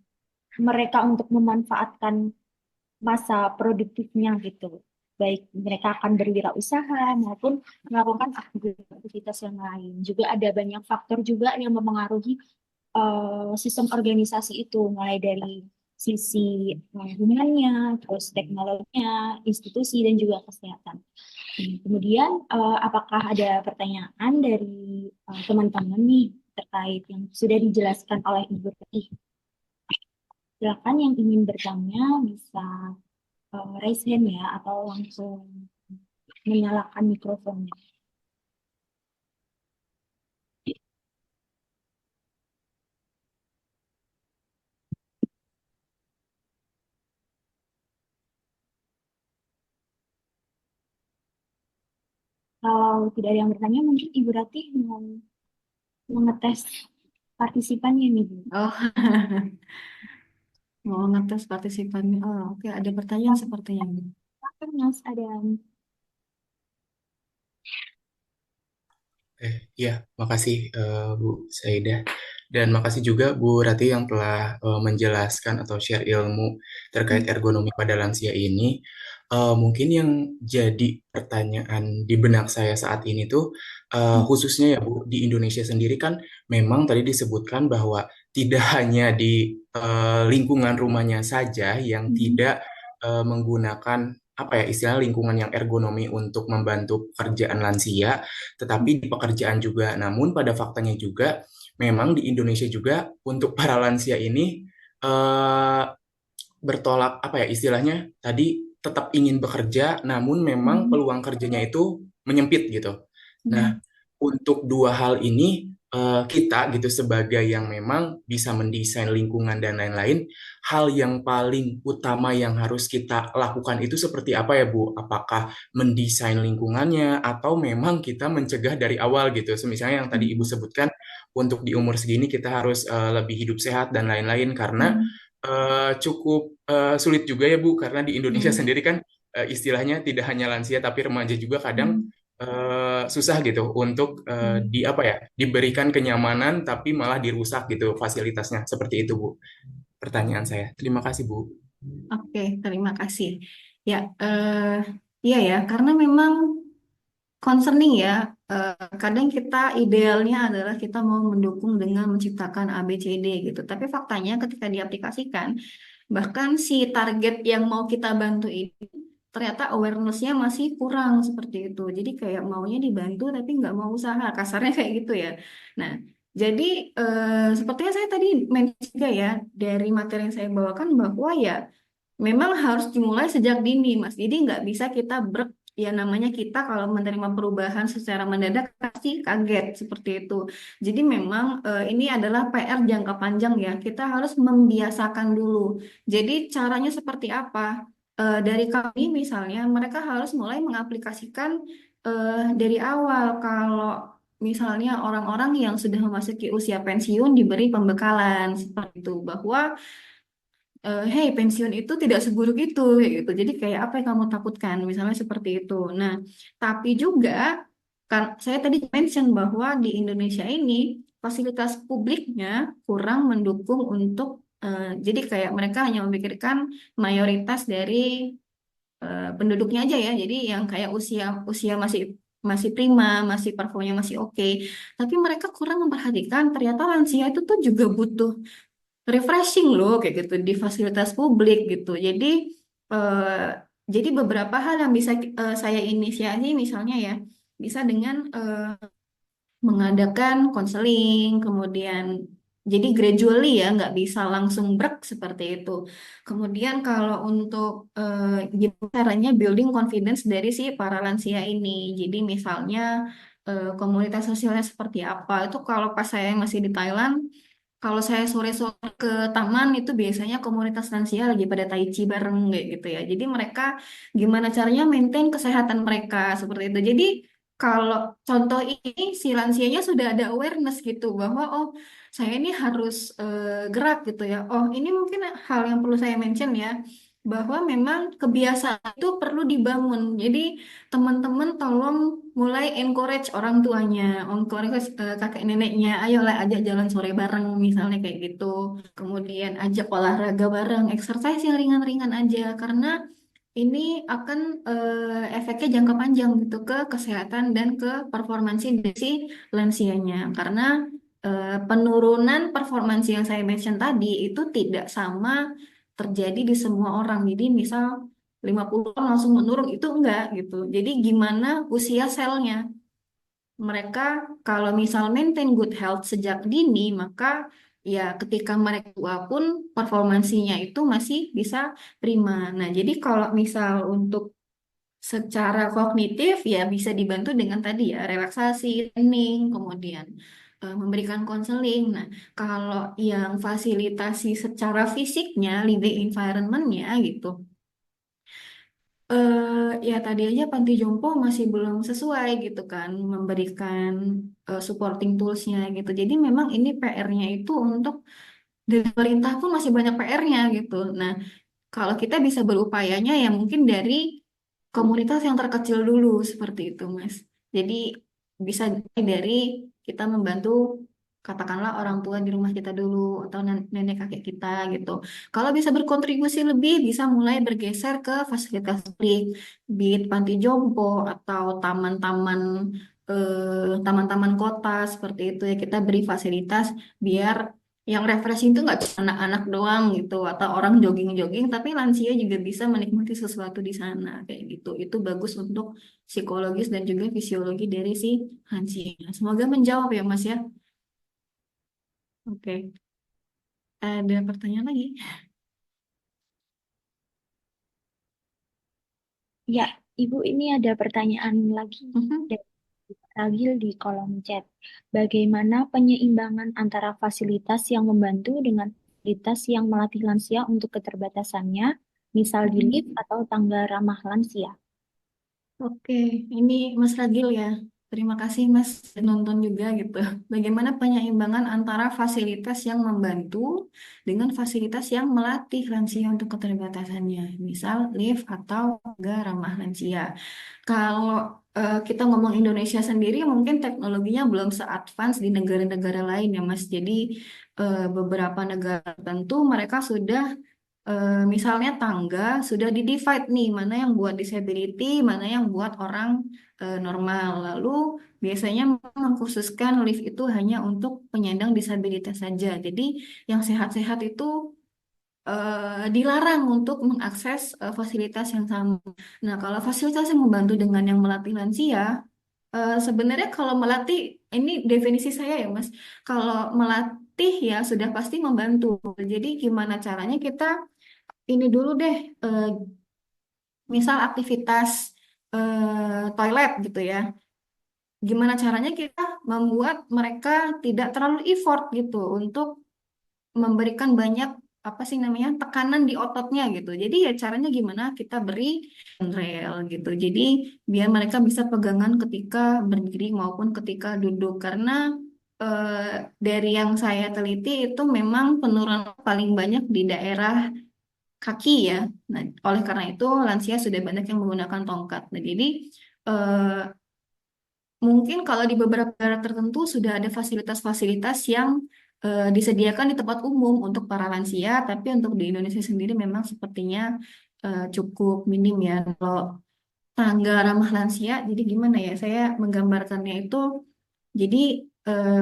mereka untuk memanfaatkan masa produktifnya gitu. Baik mereka akan berwirausaha maupun melakukan aktivitas yang lain. Juga ada banyak faktor juga yang memengaruhi sistem organisasi itu, mulai dari sisi lingkungannya, terus teknologinya, institusi, dan juga kesehatan. Kemudian, apakah ada pertanyaan dari teman-teman nih terkait yang sudah dijelaskan oleh Ibu Ratih? Silakan yang ingin bertanya bisa raise hand ya, atau langsung menyalakan mikrofonnya. Kalau tidak ada yang bertanya, mungkin Ibu Ratih mau mengetes partisipannya nih, Bu. Oh, mau ngetes partisipannya. Oh, oke, ada pertanyaan sepertinya. Silakan, Mas Adam. Ya, makasih Bu Saidah. Dan makasih juga Bu Rati yang telah menjelaskan atau share ilmu terkait ergonomi pada lansia ini. Mungkin yang jadi pertanyaan di benak saya saat ini tuh, khususnya ya Bu, di Indonesia sendiri kan memang tadi disebutkan bahwa tidak hanya di lingkungan rumahnya saja yang tidak menggunakan apa ya istilah lingkungan yang ergonomi untuk membantu pekerjaan lansia, tetapi di pekerjaan juga. Namun pada faktanya juga memang di Indonesia juga untuk para lansia ini eh, bertolak apa ya istilahnya tadi tetap ingin bekerja, namun memang peluang kerjanya itu menyempit gitu. Nah, untuk dua hal ini kita gitu sebagai yang memang bisa mendesain lingkungan dan lain-lain, hal yang paling utama yang harus kita lakukan itu seperti apa ya Bu? Apakah mendesain lingkungannya atau memang kita mencegah dari awal gitu? Misalnya yang tadi Ibu sebutkan untuk di umur segini kita harus lebih hidup sehat dan lain-lain karena cukup sulit juga ya Bu karena di Indonesia sendiri kan istilahnya tidak hanya lansia tapi remaja juga kadang susah gitu untuk di apa ya diberikan kenyamanan tapi malah dirusak gitu fasilitasnya seperti itu Bu. Pertanyaan saya. Terima kasih Bu. Oke, terima kasih. Ya, iya ya, karena memang concerning ya. Kadang kita idealnya adalah kita mau mendukung dengan menciptakan A, B, C, D gitu. Tapi faktanya ketika diaplikasikan, bahkan si target yang mau kita bantu ini ternyata awareness-nya masih kurang seperti itu. Jadi kayak maunya dibantu tapi nggak mau usaha, kasarnya kayak gitu ya. Nah, jadi sepertinya saya tadi mention juga ya dari materi yang saya bawakan bahwa ya memang harus dimulai sejak dini, Mas. Jadi nggak bisa kita ya namanya kita kalau menerima perubahan secara mendadak pasti kaget seperti itu. Jadi memang ini adalah PR jangka panjang ya. Kita harus membiasakan dulu. Jadi caranya seperti apa? Dari kami misalnya mereka harus mulai mengaplikasikan dari awal kalau misalnya orang-orang yang sudah memasuki usia pensiun diberi pembekalan seperti itu bahwa hey pensiun itu tidak seburuk itu kayak gitu. Jadi kayak apa yang kamu takutkan misalnya seperti itu. Nah, tapi juga kan saya tadi mention bahwa di Indonesia ini fasilitas publiknya kurang mendukung untuk jadi kayak mereka hanya memikirkan mayoritas dari penduduknya aja ya. Jadi yang kayak usia usia masih masih prima, masih performanya masih oke. Tapi mereka kurang memperhatikan ternyata lansia itu tuh juga butuh refreshing loh kayak gitu di fasilitas publik gitu. Eh, jadi beberapa hal yang bisa saya inisiasi misalnya ya bisa dengan mengadakan konseling, kemudian jadi gradually ya nggak bisa langsung brek seperti itu. Kemudian kalau untuk gimana caranya building confidence dari si para lansia ini. Jadi misalnya komunitas sosialnya seperti apa itu kalau pas saya masih di Thailand kalau saya sore-sore ke taman itu biasanya komunitas lansia lagi pada tai chi bareng kayak gitu ya. Jadi mereka gimana caranya maintain kesehatan mereka seperti itu. Jadi kalau contoh ini si lansianya sudah ada awareness gitu bahwa oh saya ini harus gerak gitu ya. Oh ini mungkin hal yang perlu saya mention ya bahwa memang kebiasaan itu perlu dibangun. Jadi teman-teman tolong mulai encourage orang tuanya, encourage kakek neneknya, ayolah ajak jalan sore bareng misalnya kayak gitu. Kemudian ajak olahraga bareng, exercise yang ringan-ringan aja karena ini akan efeknya jangka panjang gitu ke kesehatan dan ke performansi dari si lansianya. Karena penurunan performansi yang saya mention tadi itu tidak sama terjadi di semua orang. Jadi misal 50 tahun langsung menurun itu enggak gitu. Jadi gimana usia selnya? Mereka kalau misal maintain good health sejak dini, maka ya ketika mereka tua pun performansinya itu masih bisa prima. Nah, jadi kalau misal untuk secara kognitif ya bisa dibantu dengan tadi ya relaksasi, training, kemudian memberikan konseling. Nah, kalau yang fasilitasi secara fisiknya, living environment-nya gitu, ya tadi aja panti jompo masih belum sesuai gitu kan memberikan supporting tools-nya gitu. Jadi memang ini PR-nya itu untuk dari pemerintah pun masih banyak PR-nya gitu. Nah, kalau kita bisa berupayanya ya mungkin dari komunitas yang terkecil dulu seperti itu, Mas. Jadi bisa dari kita membantu katakanlah orang tua di rumah kita dulu atau nenek kakek kita gitu. Kalau bisa berkontribusi lebih bisa mulai bergeser ke fasilitas publik, di panti jompo atau taman-taman kota seperti itu ya kita beri fasilitas biar yang refreshing itu nggak cuma anak-anak doang gitu atau orang jogging-jogging tapi lansia juga bisa menikmati sesuatu di sana kayak gitu itu bagus untuk psikologis dan juga fisiologi dari si lansia. Semoga menjawab ya Mas ya. Oke, ada pertanyaan lagi? Ya, Ibu, ini ada pertanyaan lagi Mhm. dari Ragil di kolom chat. Bagaimana penyeimbangan antara fasilitas yang membantu dengan fasilitas yang melatih lansia untuk keterbatasannya, misal di lift atau tangga ramah lansia? Oke, ini Mas Ragil ya. Terima kasih Mas nonton juga gitu. Bagaimana penyeimbangan antara fasilitas yang membantu dengan fasilitas yang melatih lansia untuk keterbatasannya, misal lift atau tangga ramah lansia. Kalau kita ngomong Indonesia sendiri, mungkin teknologinya belum se-advance di negara-negara lain ya Mas. Jadi beberapa negara tertentu mereka sudah misalnya tangga sudah di-divide nih, mana yang buat disability, mana yang buat orang normal. Lalu biasanya mengkhususkan lift itu hanya untuk penyandang disabilitas saja. Jadi yang sehat-sehat itu dilarang untuk mengakses fasilitas yang sama. Nah, kalau fasilitas yang membantu dengan yang melatih lansia, sebenarnya kalau melatih, ini definisi saya ya Mas, kalau melatih ya sudah pasti membantu. Jadi gimana caranya kita ini dulu deh, misal aktivitas toilet gitu ya. Gimana caranya kita membuat mereka tidak terlalu effort gitu untuk memberikan banyak apa sih namanya tekanan di ototnya gitu. Jadi ya caranya gimana kita beri rel gitu. Jadi biar mereka bisa pegangan ketika berdiri maupun ketika duduk karena dari yang saya teliti itu memang penurunan paling banyak di daerah kaki ya. Nah, oleh karena itu lansia sudah banyak yang menggunakan tongkat. Nah, jadi eh, mungkin kalau di beberapa daerah tertentu sudah ada fasilitas-fasilitas yang disediakan di tempat umum untuk para lansia, tapi untuk di Indonesia sendiri memang sepertinya cukup minim ya. Kalau tangga ramah lansia, jadi gimana ya? Saya menggambarkannya itu, jadi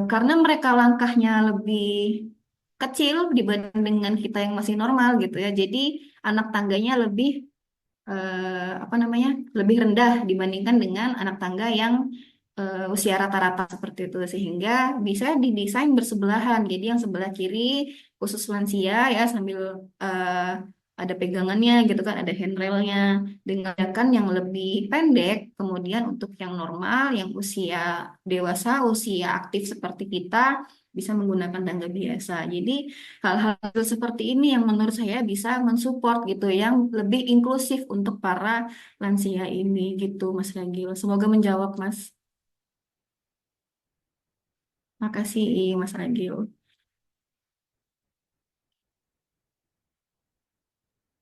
karena mereka langkahnya lebih kecil dibanding dengan kita yang masih normal gitu ya. Jadi anak tangganya lebih apa namanya lebih rendah dibandingkan dengan anak tangga yang usia rata-rata seperti itu sehingga bisa didesain bersebelahan. Jadi yang sebelah kiri khusus lansia ya sambil eh, ada pegangannya gitu kan, ada handrailnya dengan kan yang lebih pendek. Kemudian untuk yang normal, yang usia dewasa, usia aktif seperti kita bisa menggunakan tangga biasa. Jadi hal-hal seperti ini yang menurut saya bisa mensupport gitu, yang lebih inklusif untuk para lansia ini gitu, Mas Ragil. Semoga menjawab, Mas. Makasih, Mas Ragil.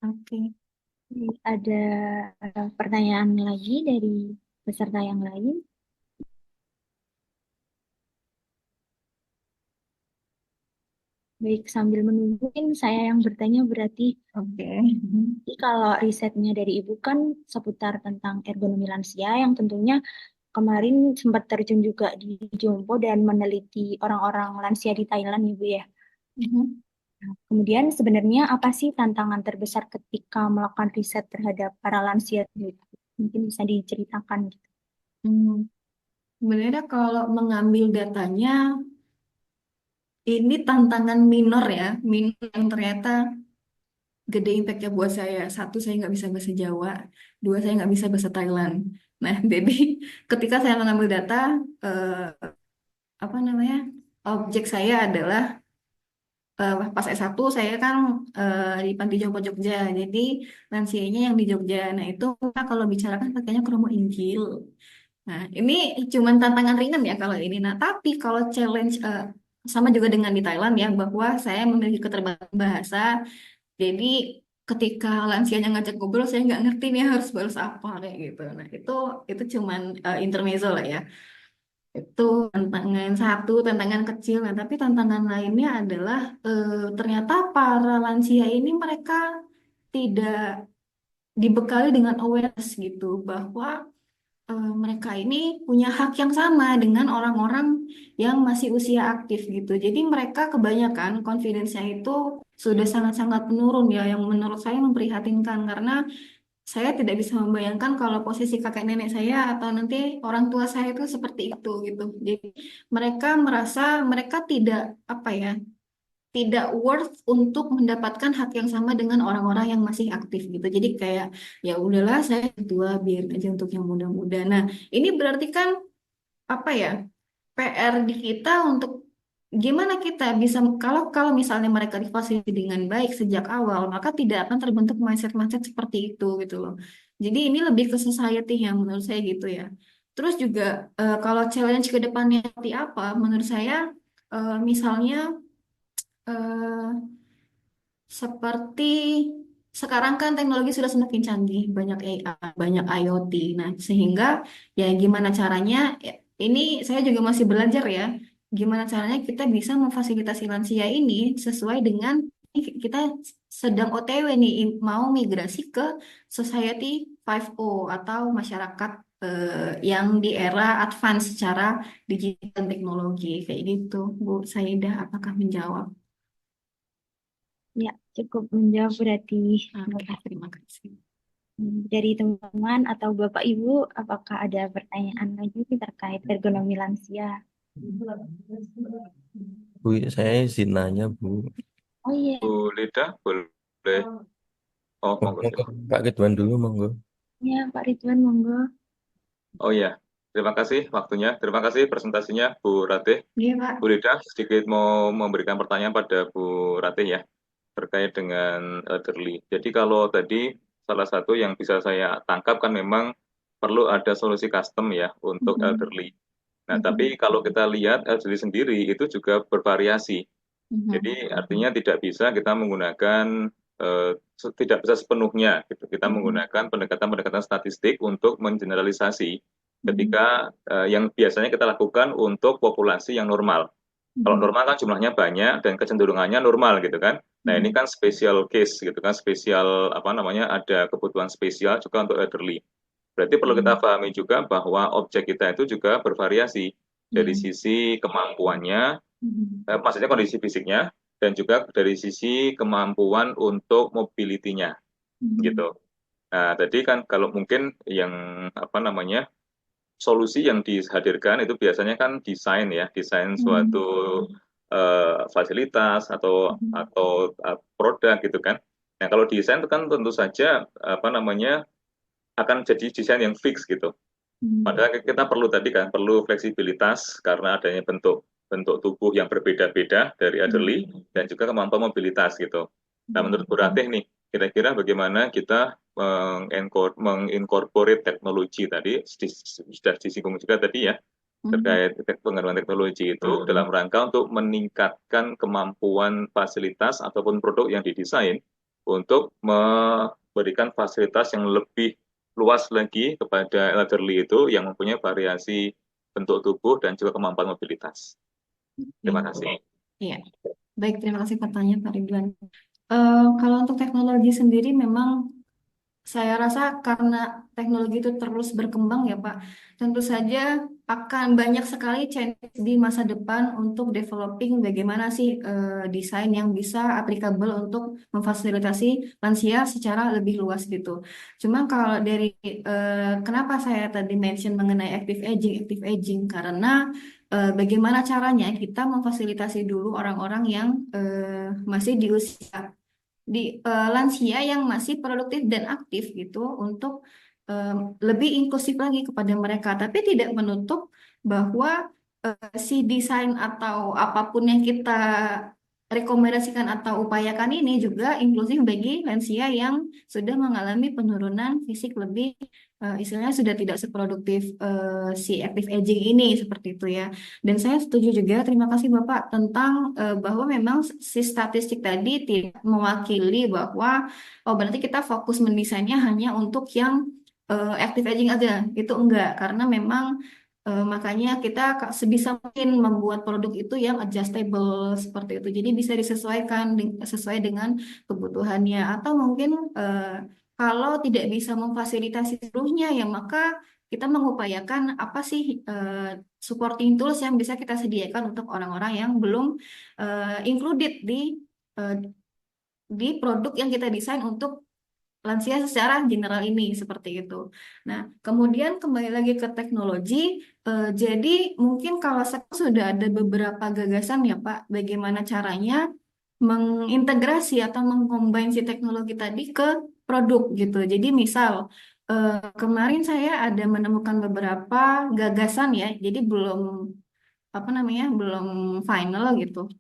Oke. Ada pertanyaan lagi dari peserta yang lain. Baik, sambil menunggu, mungkin saya yang bertanya berarti Oke. kalau risetnya dari Ibu kan seputar tentang ergonomi lansia yang tentunya kemarin sempat terjun juga di Jompo dan meneliti orang-orang lansia di Thailand, Ibu ya. Mhm. Nah, kemudian sebenarnya apa sih tantangan terbesar ketika melakukan riset terhadap para lansia itu? Mungkin bisa diceritakan gitu. Hmm. Sebenarnya kalau mengambil datanya ini tantangan minor ya, minor yang ternyata gede impactnya buat saya. Satu, saya nggak bisa bahasa Jawa. Dua, saya nggak bisa bahasa Thailand. Nah, jadi ketika saya mengambil data, eh, apa namanya, objek saya adalah pas S1 saya kan di Panti Jompo Jogja. Jadi lansianya yang di Jogja. Nah, itu kita kalau bicarakan pakainya kromo Injil. Nah, ini cuman tantangan ringan ya kalau ini. Nah, tapi kalau challenge sama juga dengan di Thailand ya, bahwa saya memiliki keterbatasan bahasa. Jadi ketika lansianya ngajak ngobrol, saya nggak ngerti nih harus balas apa kayak gitu. Nah, itu cuman intermezzo lah ya. Itu tantangan satu, tantangan kecil. Nah, tapi tantangan lainnya adalah ternyata para lansia ini mereka tidak dibekali dengan awareness gitu bahwa mereka ini punya hak yang sama dengan orang-orang yang masih usia aktif gitu. Jadi mereka kebanyakan confidence-nya itu sudah sangat-sangat menurun ya, yang menurut saya memprihatinkan karena saya tidak bisa membayangkan kalau posisi kakek nenek saya atau nanti orang tua saya itu seperti itu gitu. Jadi mereka merasa mereka tidak apa ya, tidak worth untuk mendapatkan hak yang sama dengan orang-orang yang masih aktif gitu. Jadi kayak ya udahlah saya tua biar aja untuk yang muda-muda. Nah, ini berarti kan apa ya? PR di kita untuk gimana kita bisa kalau kalau misalnya mereka difasilitasi dengan baik sejak awal, maka tidak akan terbentuk mindset-mindset seperti itu gitu loh. Jadi ini lebih ke society yang menurut saya gitu ya. Terus juga kalau challenge ke depannya seperti apa? Menurut saya misalnya eh, seperti sekarang kan teknologi sudah semakin canggih, banyak AI, banyak IoT. Nah, sehingga ya gimana caranya, ini saya juga masih belajar ya, gimana caranya kita bisa memfasilitasi lansia ini sesuai dengan kita sedang OTW nih, mau migrasi ke Society 5.0 atau masyarakat yang di era advance secara digital dan teknologi. Kayak gitu, Bu Saidah, apakah menjawab? Ya, cukup menjawab berarti. Oke, terima kasih. Dari teman-teman atau Bapak Ibu, apakah ada pertanyaan lagi terkait ergonomi lansia? Bu, saya izin nanya, Bu. Oh iya, Bu Lida, boleh. Oh, monggo. Monggo, Kak Ridwan dulu, monggo. ya Pak Ridwan, monggo. Oh iya, terima kasih waktunya. Terima kasih presentasinya, Bu Ratih. Iya, Pak. Bu Lida, sedikit mau memberikan pertanyaan pada Bu Ratih ya, terkait dengan elderly. Jadi kalau tadi salah satu yang bisa saya tangkap kan memang perlu ada solusi custom ya untuk Mhm. elderly. Nah, Mhm. tapi kalau kita lihat elderly sendiri itu juga bervariasi. Mhm. Jadi artinya tidak bisa kita menggunakan tidak bisa sepenuhnya gitu. Kita Mhm. menggunakan pendekatan-pendekatan statistik untuk mengeneralisasi Mhm. ketika yang biasanya kita lakukan untuk populasi yang normal. Kalau Mhm. normal kan jumlahnya banyak dan kecenderungannya normal gitu kan. Nah, ini Mhm. kan special case gitu kan, spesial apa namanya, ada kebutuhan spesial juga untuk elderly. Berarti perlu kita Mhm. pahami juga bahwa objek kita itu juga bervariasi dari Iya. sisi kemampuannya, Mhm. maksudnya kondisi fisiknya, dan juga dari sisi kemampuan untuk mobility-nya, Mhm. gitu. Nah, tadi kan kalau mungkin yang apa namanya solusi yang dihadirkan itu biasanya kan desain ya, desain Mhm. suatu fasilitas Mhm. atau produk gitu kan. Nah, kalau desain itu kan tentu saja apa namanya akan jadi desain yang fix gitu. Mhm. Padahal kita perlu tadi kan perlu fleksibilitas karena adanya bentuk bentuk tubuh yang berbeda-beda dari elderly dan juga kemampuan mobilitas gitu. Nah, menurut Bu Ratih nih, kira-kira bagaimana kita mengincorporate teknologi tadi sudah disinggung juga tadi ya Mhm. terkait pengembangan teknologi itu dalam rangka untuk meningkatkan kemampuan fasilitas ataupun produk yang didesain untuk memberikan fasilitas yang lebih luas lagi kepada elderly itu yang mempunyai variasi bentuk tubuh dan juga kemampuan mobilitas. Terima Iya. kasih. Iya. Baik, terima kasih pertanyaan Pak Ridwan. Kalau untuk teknologi sendiri memang saya rasa karena teknologi itu terus berkembang ya Pak, tentu saja akan banyak sekali challenge di masa depan untuk developing bagaimana sih desain yang bisa applicable untuk memfasilitasi lansia secara lebih luas gitu. Cuma kalau dari kenapa saya tadi mention mengenai active aging karena bagaimana caranya kita memfasilitasi dulu orang-orang yang masih di usia lansia yang masih produktif dan aktif gitu untuk lebih inklusif lagi kepada mereka, tapi tidak menutup bahwa si desain atau apapun yang kita rekomendasikan atau upayakan ini juga inklusif bagi lansia yang sudah mengalami penurunan fisik lebih istilahnya sudah tidak seproduktif si active aging ini seperti itu ya. Dan saya setuju juga, terima kasih Bapak, tentang bahwa memang si statistik tadi tidak mewakili bahwa oh berarti kita fokus mendesainnya hanya untuk yang active aging aja. Itu enggak, karena memang makanya kita sebisa mungkin membuat produk itu yang adjustable seperti itu. Jadi bisa disesuaikan sesuai dengan kebutuhannya. Atau mungkin kalau tidak bisa memfasilitasi seluruhnya ya maka kita mengupayakan apa sih supporting tools yang bisa kita sediakan untuk orang-orang yang belum included eh, di produk yang kita desain untuk lansia secara general ini seperti itu. Nah, kemudian kembali lagi ke teknologi, jadi mungkin kalau sekarang sudah ada beberapa gagasan ya Pak, bagaimana caranya mengintegrasi atau mengcombine si teknologi tadi ke produk gitu. Jadi misal kemarin saya ada menemukan beberapa gagasan ya, jadi belum apa namanya belum final gitu.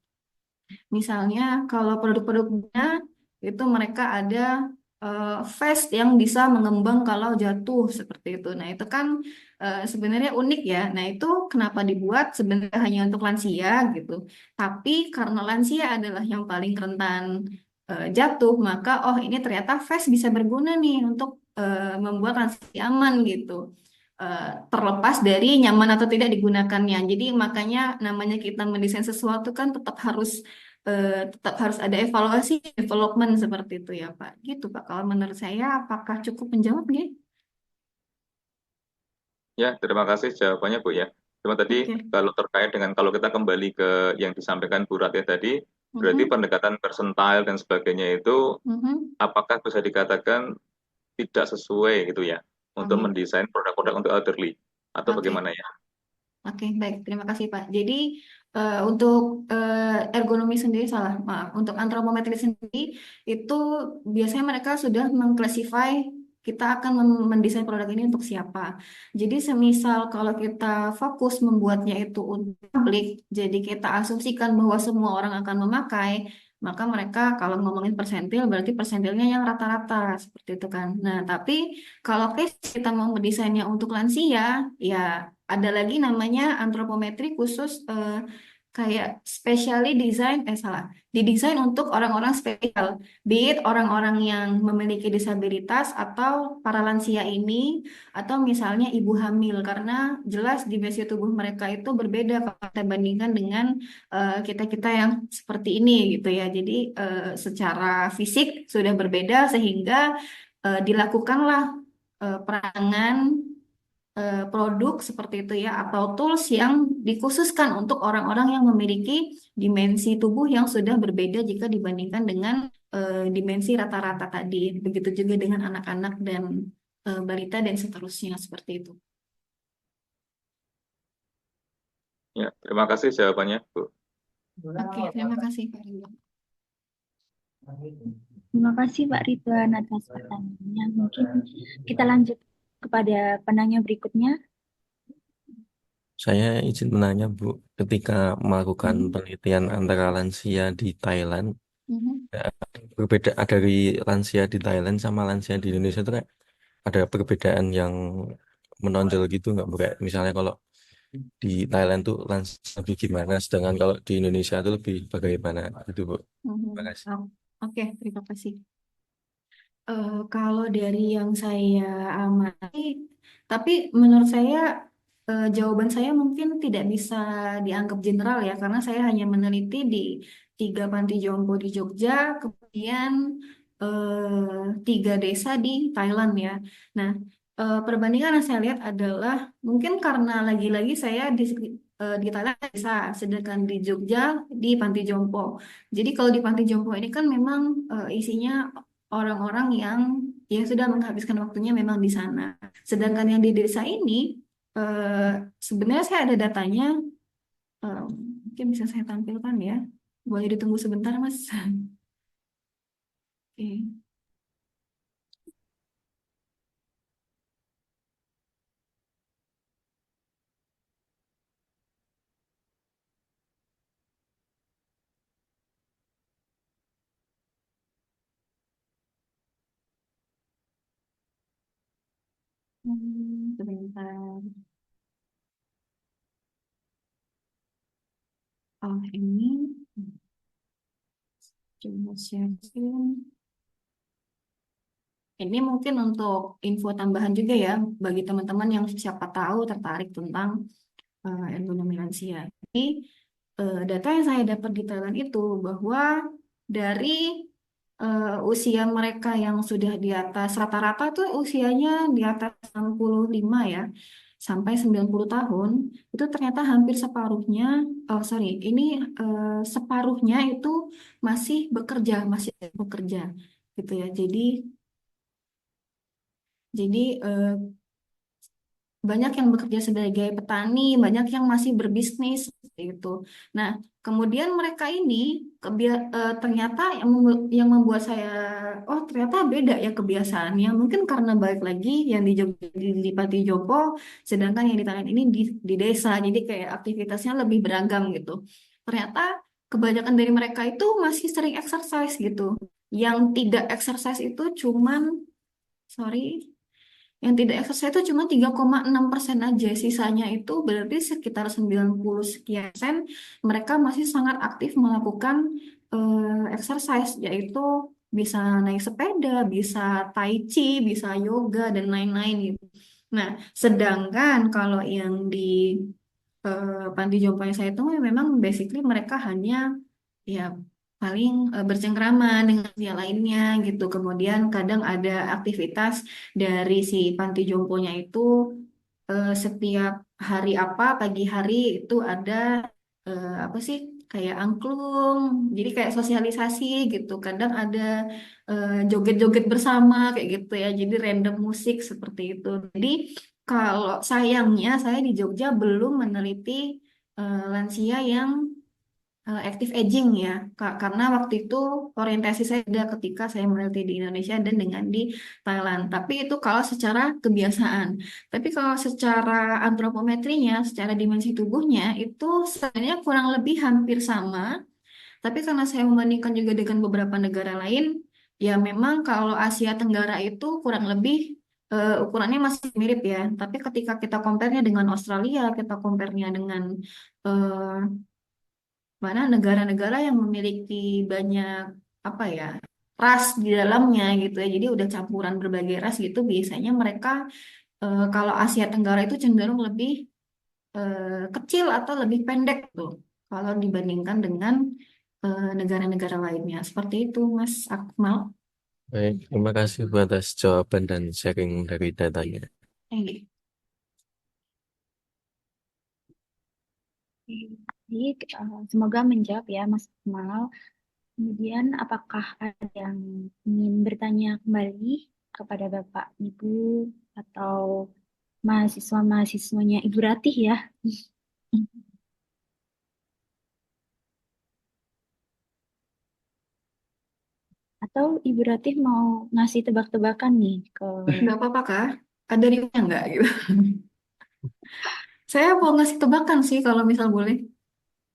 Misalnya kalau produk-produknya itu mereka ada vest yang bisa mengembang kalau jatuh seperti itu. Nah, itu kan sebenarnya unik ya. Nah, itu kenapa dibuat sebenarnya hanya untuk lansia gitu. Tapi karena lansia adalah yang paling rentan jatuh, maka oh ini ternyata vest bisa berguna nih untuk membuat lansia aman gitu. Terlepas dari nyaman atau tidak digunakannya. Jadi makanya namanya kita mendesain sesuatu kan tetap harus ada evaluasi development seperti itu ya Pak. Gitu Pak. Kalau menurut saya apakah cukup menjawab nggih? Ya, terima kasih jawabannya Bu ya. Cuma tadi Oke. kalau terkait dengan kalau kita kembali ke yang disampaikan Bu Ratih tadi, berarti Mhm, pendekatan percentile dan sebagainya itu mhm. apakah bisa dikatakan tidak sesuai gitu ya untuk Oke. mendesain produk-produk untuk elderly atau Oke. bagaimana ya? Oke, baik. Terima kasih, Pak. Jadi, untuk ergonomi sendiri salah, maaf. Untuk antropometri sendiri, itu biasanya mereka sudah mengclassify kita akan mendesain produk ini untuk siapa. Jadi, semisal kalau kita fokus membuatnya itu untuk publik, jadi kita asumsikan bahwa semua orang akan memakai, maka mereka kalau ngomongin persentil, berarti persentilnya yang rata-rata, seperti itu kan. Nah, tapi kalau case kita mau mendesainnya untuk lansia, ya ada lagi namanya antropometri khusus kayak specially design salah didesain untuk orang-orang spesial, be it orang-orang yang memiliki disabilitas atau para lansia ini atau misalnya ibu hamil karena jelas dimensi tubuh mereka itu berbeda kalau kita bandingkan dengan kita-kita yang seperti ini gitu ya. Jadi secara fisik sudah berbeda sehingga dilakukanlah perangan produk seperti itu ya atau tools yang dikhususkan untuk orang-orang yang memiliki dimensi tubuh yang sudah berbeda jika dibandingkan dengan dimensi rata-rata tadi. Begitu juga dengan anak-anak dan balita dan seterusnya seperti itu. Ya, terima kasih jawabannya Bu. Oke, terima kasih Pak Ridwan. Terima kasih Pak Ridwan atas pertanyaannya. Mungkin kita lanjut kepada penanya berikutnya. Saya izin menanya, Bu, ketika melakukan Mhm, penelitian antara lansia di Thailand, mhm. berbeda dari lansia di Thailand sama lansia di Indonesia itu kayak ada perbedaan yang menonjol gitu nggak, Bu? Kayak misalnya kalau di Thailand tuh lansia lebih gimana, sedangkan kalau di Indonesia itu lebih bagaimana gitu, Bu. Terima Mhm. kasih. Oh, oke, terima kasih. Kalau dari yang saya amati, tapi menurut saya jawaban saya mungkin tidak bisa dianggap general ya, karena saya hanya meneliti di 3 panti jompo di Jogja, kemudian 3 desa di Thailand ya. Nah, perbandingan yang saya lihat adalah mungkin karena lagi-lagi saya di Thailand desa, sedangkan di Jogja di Panti Jompo. Jadi kalau di Panti Jompo ini kan memang isinya orang-orang yang sudah menghabiskan waktunya memang di sana. Sedangkan yang di desa ini sebenarnya saya ada datanya Eh, Mungkin bisa saya tampilkan ya. Boleh ditunggu sebentar, Mas. Oke. Sebentar. Oh, ini coba sharing. Ini mungkin untuk info tambahan juga ya bagi teman-teman yang siapa tahu tertarik tentang ergonomi lansia. Jadi data yang saya dapat di Thailand itu bahwa dari usia mereka yang sudah di atas rata-rata tuh usianya di atas 65 ya sampai 90 tahun itu ternyata hampir separuhnya sorry ini separuhnya itu masih bekerja gitu ya. Jadi banyak yang bekerja sebagai petani, banyak yang masih berbisnis seperti itu. Nah, kemudian mereka ini ternyata yang membuat saya, oh ternyata beda ya kebiasaannya. Mungkin karena balik lagi yang di Jogja di Pati Joko, sedangkan yang di Thailand ini di desa, jadi kayak aktivitasnya lebih beragam gitu. Ternyata kebanyakan dari mereka itu masih sering exercise gitu. Yang tidak exercise itu cuman, sorry, yang tidak exercise itu cuma 3,6% aja. Sisanya itu berarti sekitar 90 sekian persen mereka masih sangat aktif melakukan exercise, yaitu bisa naik sepeda, bisa tai chi, bisa yoga, dan lain-lain gitu. Nah, sedangkan kalau yang di panti jompo yang saya temui memang basically mereka hanya ya paling bercengkrama dengan yang lainnya gitu. Kemudian kadang ada aktivitas dari si panti jomponya itu setiap hari apa pagi hari itu ada apa sih kayak angklung. Jadi kayak sosialisasi gitu. Kadang ada joget-joget bersama kayak gitu ya. Jadi random musik seperti itu. Jadi kalau sayangnya saya di Jogja belum meneliti lansia yang active aging ya, karena waktu itu orientasi saya ada ketika saya meneliti di Indonesia dan dengan di Thailand. Tapi itu kalau secara kebiasaan. Tapi kalau secara antropometrinya, secara dimensi tubuhnya itu sebenarnya kurang lebih hampir sama. Tapi karena saya membandingkan juga dengan beberapa negara lain, ya memang kalau Asia Tenggara itu kurang lebih ukurannya masih mirip ya. Tapi ketika kita compare-nya dengan Australia, kita compare-nya dengan eh, mana negara-negara yang memiliki banyak apa ya ras di dalamnya gitu ya, jadi udah campuran berbagai ras gitu, biasanya mereka kalau Asia Tenggara itu cenderung lebih kecil atau lebih pendek tuh kalau dibandingkan dengan negara-negara lainnya, seperti itu Mas Akmal. Baik, terima kasih atas jawaban dan sharing dari datanya. Eh, Jadi, semoga menjawab ya Mas Kemal. Kemudian, apakah ada yang ingin bertanya kembali kepada Bapak, Ibu, atau mahasiswa-mahasiswanya Ibu Ratih ya? Atau Ibu Ratih mau ngasih tebak-tebakan nih ke... nggak apa-apa kah? Ada riuhnya nggak gitu? Saya mau ngasih tebakan sih kalau misal boleh.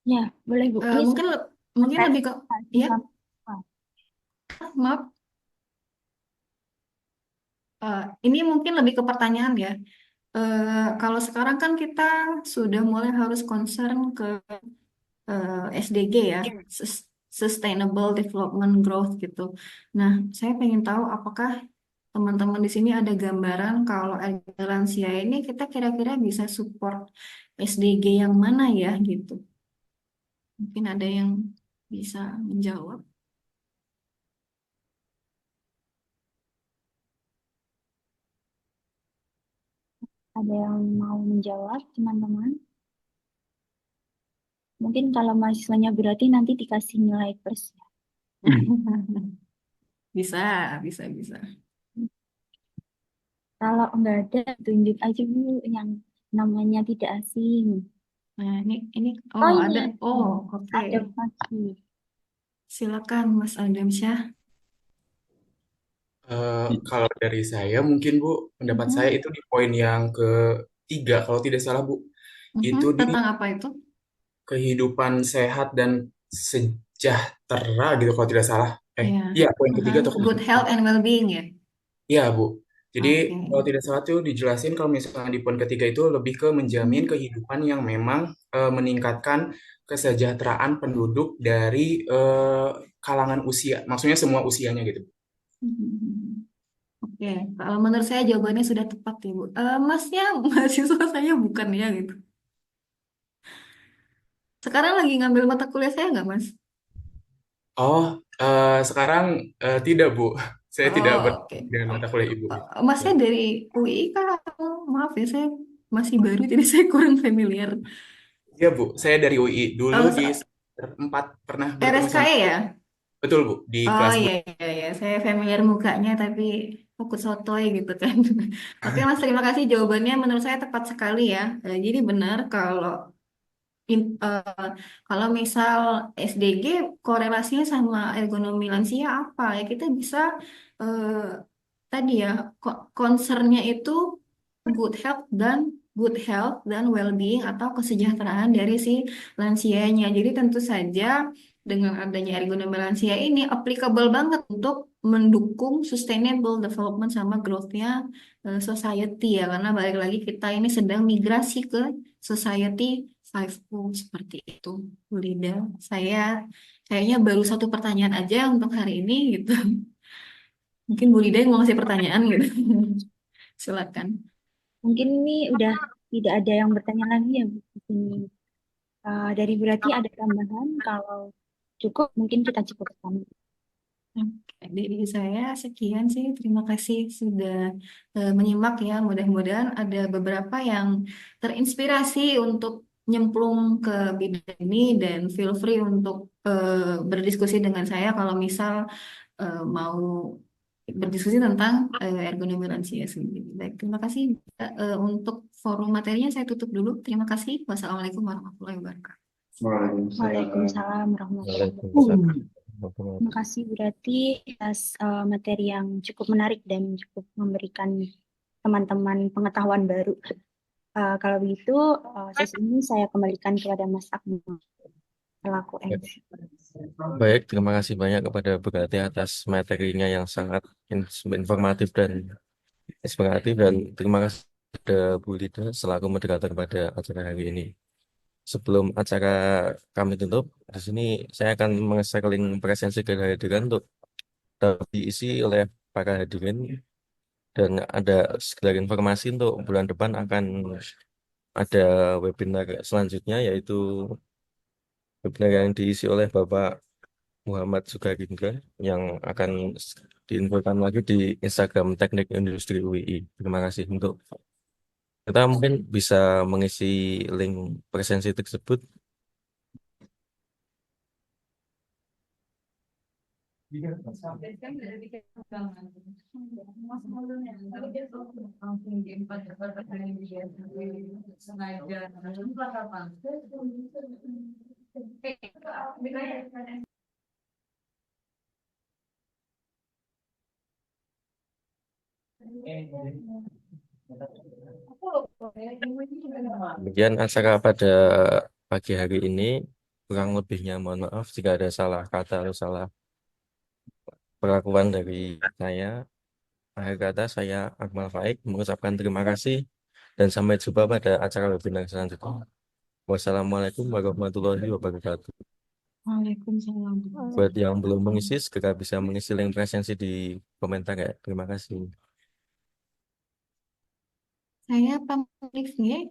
Ya, boleh Bu. Ini Mungkin mungkin terkait lebih ke ya dengan... maaf. Ini mungkin lebih ke pertanyaan ya. Kalau sekarang kan kita sudah mulai harus concern ke SDG ya, Sustainable Development Growth gitu. Nah, saya pengen tahu apakah teman-teman di sini ada gambaran kalau lansia ini kita kira-kira bisa support SDG yang mana ya gitu. Mungkin ada yang bisa menjawab. Ada yang mau menjawab, teman-teman? Mungkin kalau mahasiswanya berarti nanti dikasih nilai plus. Bisa, bisa. Kalau nggak ada, tunjuk aja Bu yang namanya tidak asing. Nah, ini Oh oh ini ada. Oh, oke. ada masih. Silakan Mas Adamsyah. Kalau dari saya mungkin Bu, pendapat saya Mhm, itu di poin yang ketiga kalau tidak salah Bu, mhm. itu di Tentang apa itu? kehidupan sehat dan sejahtera gitu kalau tidak salah. Ya. Iya poin Aha. ketiga atau Good keempat. health and well-being ya. Iya Bu. Jadi Oke. kalau tidak salah tuh dijelasin kalau misalnya di poin ketiga itu lebih ke menjamin Mhm, kehidupan yang memang meningkatkan kesejahteraan penduduk dari kalangan usia, maksudnya semua usianya gitu. mhm. Oke, kalau menurut saya jawabannya sudah tepat ya, Bu. Masnya mahasiswa saya bukan ya gitu. Sekarang lagi ngambil mata kuliah saya nggak, Mas? Oh, sekarang tidak Bu. Saya tidak Oh, oke. dengan mata kuliah Ibu gitu. Masnya dari UI kan? Maaf ya, saya masih baru jadi saya kurang familiar. Iya Bu, saya dari UI dulu Oh, di semester 4 pernah bertemu sama RSKE Bu. ya? Betul Bu, di Oh kelas Bu. iya, iya, iya. Saya familiar mukanya tapi fokus sotoy gitu kan. Oke Mas, terima kasih jawabannya. Menurut saya tepat sekali ya. Jadi benar kalau misal SDG korelasinya sama ergonomi lansia apa ya, kita bisa eh, tadi ya concernnya itu good health dan well-being atau kesejahteraan dari si lansianya. Jadi tentu saja dengan adanya ergonomi lansia ini applicable banget untuk mendukung sustainable development sama growth-nya society ya, karena balik lagi kita ini sedang migrasi ke society 5O seperti itu. Bu Lida, saya kayaknya baru satu pertanyaan aja untuk hari ini gitu. Mungkin Bu Lida yang mau ngasih pertanyaan gitu. Silakan. Mungkin ini udah tidak ada yang bertanya lagi ya Bu, di sini. Dari berarti ada tambahan kalau cukup mungkin kita cukupkan. Oke, dari saya sekian sih. Terima kasih sudah menyimak ya. Mudah-mudahan ada beberapa yang terinspirasi untuk nyemplung ke bidang ini dan feel free untuk berdiskusi dengan saya kalau misal mau berdiskusi tentang ergonomi lansia sendiri. Baik, terima kasih. Untuk forum materinya saya tutup dulu. Terima kasih. Wassalamualaikum warahmatullahi wabarakatuh. Waalaikumsalam warahmatullahi wabarakatuh. Waalaikumsalam. Terima kasih berarti atas materi yang cukup menarik dan cukup memberikan teman-teman pengetahuan baru. Kalau begitu, sesi ini saya kembalikan kepada Mas Akmal selaku MC. Baik, terima kasih banyak kepada Bu Gati atas materinya yang sangat informatif dan inspiratif, dan terima kasih kepada Bu Lida selaku moderator pada acara hari ini. Sebelum acara kami tutup, di sini saya akan meng-share link presensi kehadiran untuk dapat diisi oleh para hadirin, dan ada sekedar informasi untuk bulan depan akan ada webinar selanjutnya, yaitu webinar yang diisi oleh Bapak Muhammad Sugarindra yang akan diinfokan lagi di Instagram Teknik Industri UI. Terima kasih. Untuk kita mungkin bisa mengisi link presensi tersebut. Kemudian acara pada pagi hari ini kurang lebihnya mohon maaf jika ada salah kata atau salah perlakuan dari saya. Akhir kata saya Akmal Faik mengucapkan terima kasih dan sampai jumpa pada acara webinar selanjutnya. Wassalamualaikum warahmatullahi wabarakatuh. Waalaikumsalam. Buat yang belum mengisi, segera bisa mengisi link presensi di komentar ya. Terima kasih. Saya pamit ya.